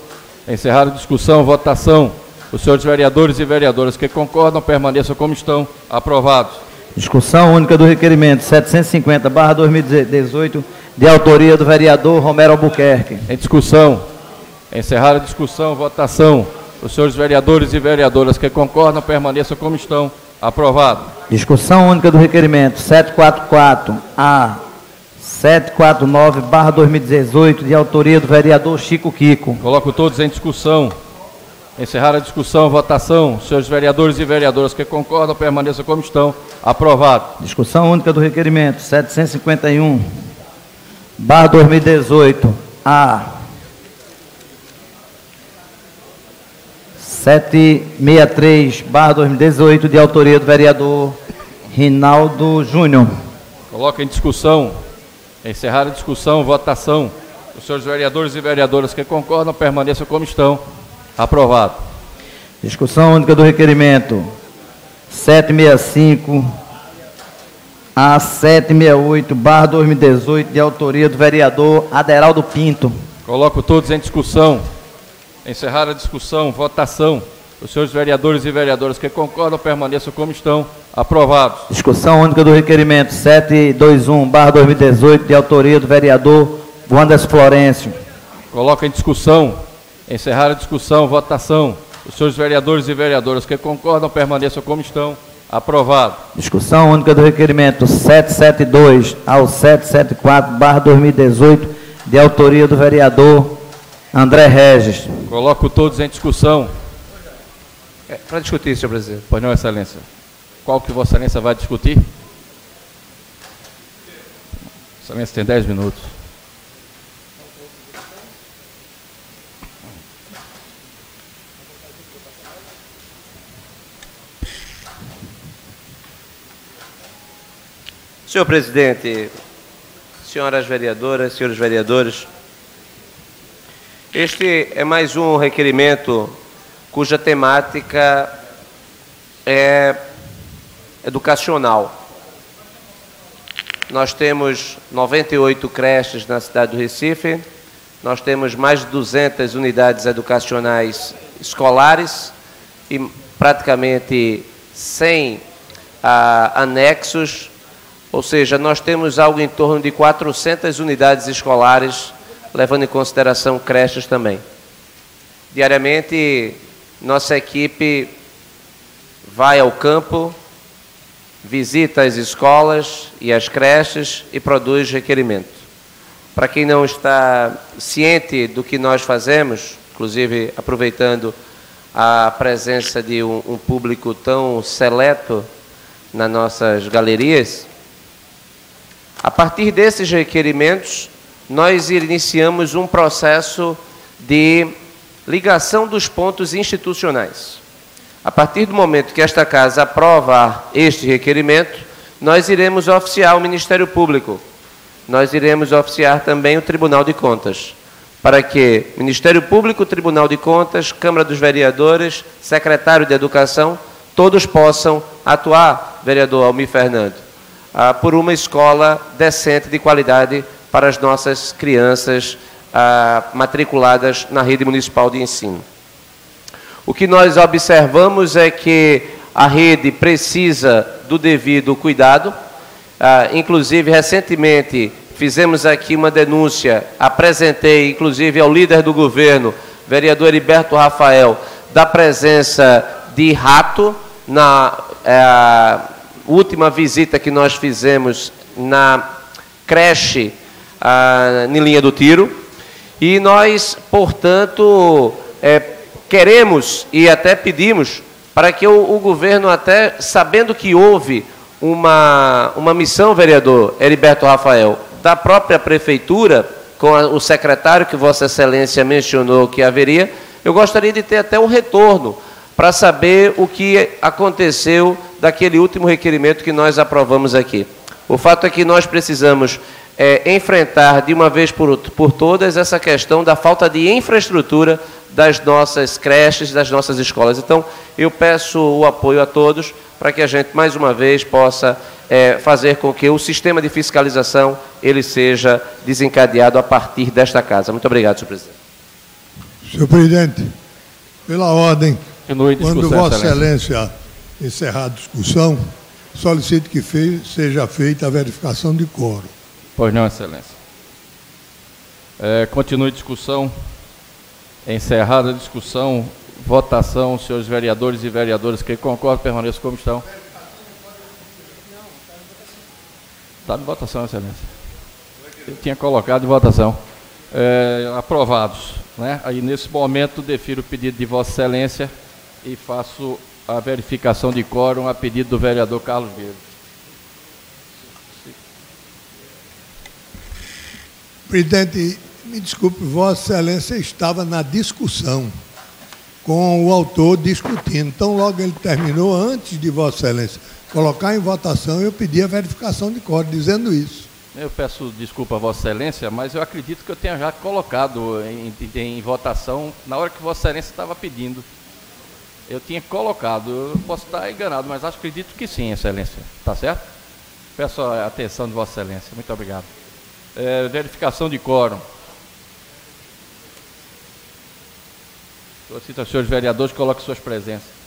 Encerrada a discussão, votação. Os senhores vereadores e vereadoras que concordam, permaneçam como estão. Aprovados. Discussão única do requerimento 750/2018, de autoria do vereador Romero Albuquerque. Em discussão. Encerrada a discussão, votação. Os senhores vereadores e vereadoras que concordam, permaneçam como estão. Aprovado. Discussão única do requerimento 744 a 749/2018, de autoria do vereador Chico Kiko. Coloco todos em discussão. Encerrada a discussão, votação. Os senhores vereadores e vereadoras que concordam, permaneçam como estão. Aprovado. Discussão única do requerimento 751 2018, a 763/2018, de autoria do vereador Rinaldo Júnior. Coloca em discussão, encerrada a discussão, votação. Os senhores vereadores e vereadoras que concordam permaneçam como estão. Aprovado. Discussão única do requerimento 765 a 768/2018, de autoria do vereador Aderaldo Pinto. Coloco todos em discussão. Encerrada a discussão, votação. Os senhores vereadores e vereadoras que concordam permaneçam como estão. Aprovados. Discussão única do requerimento 721/2018, de autoria do vereador Wanderson Florencio. Coloco em discussão. Encerrada a discussão, votação. Os senhores vereadores e vereadoras que concordam permaneçam como estão. Aprovado. Discussão única do requerimento 772 ao 774/2018, de autoria do vereador André Regis. Coloco todos em discussão. Para discutir, senhor presidente. Pois não, excelência. Qual que vossa excelência vai discutir? Excelência tem 10 minutos. Senhor presidente, senhoras vereadoras, senhores vereadores, este é mais um requerimento cuja temática é educacional. Nós temos 98 creches na cidade do Recife, nós temos mais de 200 unidades educacionais escolares e praticamente 100 anexos. Ou seja, nós temos algo em torno de 400 unidades escolares, levando em consideração creches também. Diariamente, nossa equipe vai ao campo, visita as escolas e as creches e produz requerimento. Para quem não está ciente do que nós fazemos, inclusive aproveitando a presença de um público tão seleto nas nossas galerias, a partir desses requerimentos, nós iniciamos um processo de ligação dos pontos institucionais. A partir do momento que esta Casa aprovar este requerimento, nós iremos oficiar o Ministério Público, nós iremos oficiar também o Tribunal de Contas, para que Ministério Público, Tribunal de Contas, Câmara dos Vereadores, Secretário de Educação, todos possam atuar, vereador Almir Fernando, por uma escola decente de qualidade para as nossas crianças matriculadas na rede municipal de ensino. O que nós observamos é que a rede precisa do devido cuidado. Inclusive, recentemente, fizemos aqui uma denúncia, apresentei, inclusive, ao líder do governo, vereador Heriberto Rafael, da presença de rato na última visita que nós fizemos na creche em Linha do Tiro, e nós, portanto, queremos e até pedimos para que o governo, até sabendo que houve uma missão, vereador Heriberto Rafael, da própria prefeitura, com o secretário que Vossa Excelência mencionou que haveria, eu gostaria de ter até um retorno para saber o que aconteceu daquele último requerimento que nós aprovamos aqui. O fato é que nós precisamos enfrentar de uma vez por todas essa questão da falta de infraestrutura das nossas creches, das nossas escolas. Então, eu peço o apoio a todos para que a gente, mais uma vez, possa fazer com que o sistema de fiscalização ele seja desencadeado a partir desta Casa. Muito obrigado, senhor presidente. Senhor presidente, pela ordem, quando Vossa Excelência encerrar a discussão, solicito que seja feita a verificação de quórum. Pois não, excelência. Continue a discussão. Encerrada a discussão, votação, senhores vereadores e vereadoras que concordam, permaneçam como estão. Está de votação, excelência. Eu tinha colocado em votação. Aprovados. Né? Aí, nesse momento, defiro o pedido de Vossa Excelência e faço a verificação de quórum a pedido do vereador Carlos Vieira. Presidente, me desculpe, Vossa Excelência estava na discussão, com o autor discutindo. Então, logo ele terminou, antes de Vossa Excelência colocar em votação, eu pedi a verificação de quórum, dizendo isso. Eu peço desculpa a Vossa Excelência, mas eu acredito que eu tenha já colocado em votação na hora que Vossa Excelência estava pedindo. Eu tinha colocado, eu posso estar enganado, mas acredito que sim, Excelência. Tá certo? Peço a atenção de Vossa Excelência. Muito obrigado. Verificação de quórum. Solicito aos senhores vereadores que coloquem suas presenças.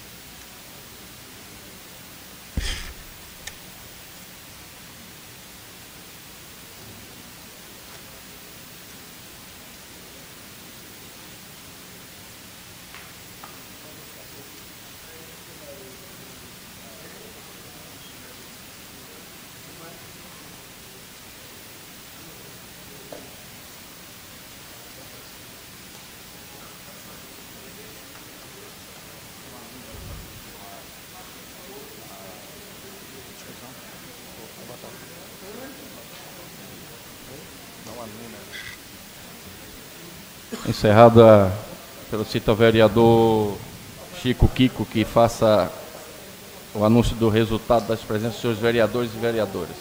Encerrada, pelo cito ao vereador Chico Kiko, que faça o anúncio do resultado das presenças dos senhores vereadores e vereadoras.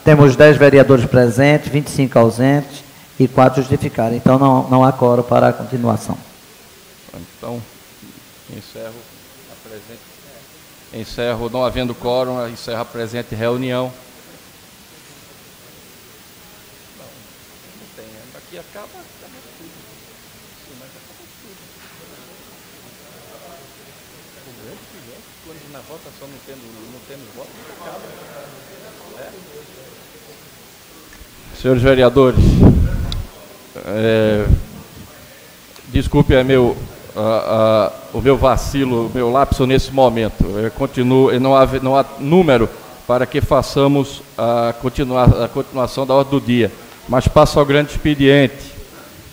Temos 10 vereadores presentes, 25 ausentes e 4 justificados. Então, não há quórum para a continuação. Então, encerro, não havendo quórum, encerro a presente reunião. Aqui acaba tudo. Sim, mas acaba tudo. Quando na votação não tendo voto, acaba. Senhores vereadores, desculpe o meu vacilo, o meu lapso nesse momento. Não há número para que façamos a continuação da ordem do dia. Mas passo ao grande expediente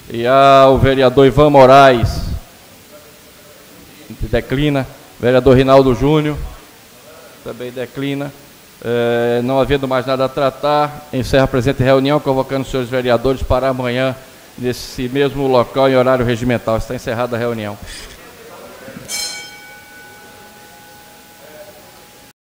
e ao vereador Ivan Moraes, declina, vereador Rinaldo Júnior, também declina. Não havendo mais nada a tratar, encerra a presente reunião, convocando os senhores vereadores para amanhã, nesse mesmo local, em horário regimental. Está encerrada a reunião.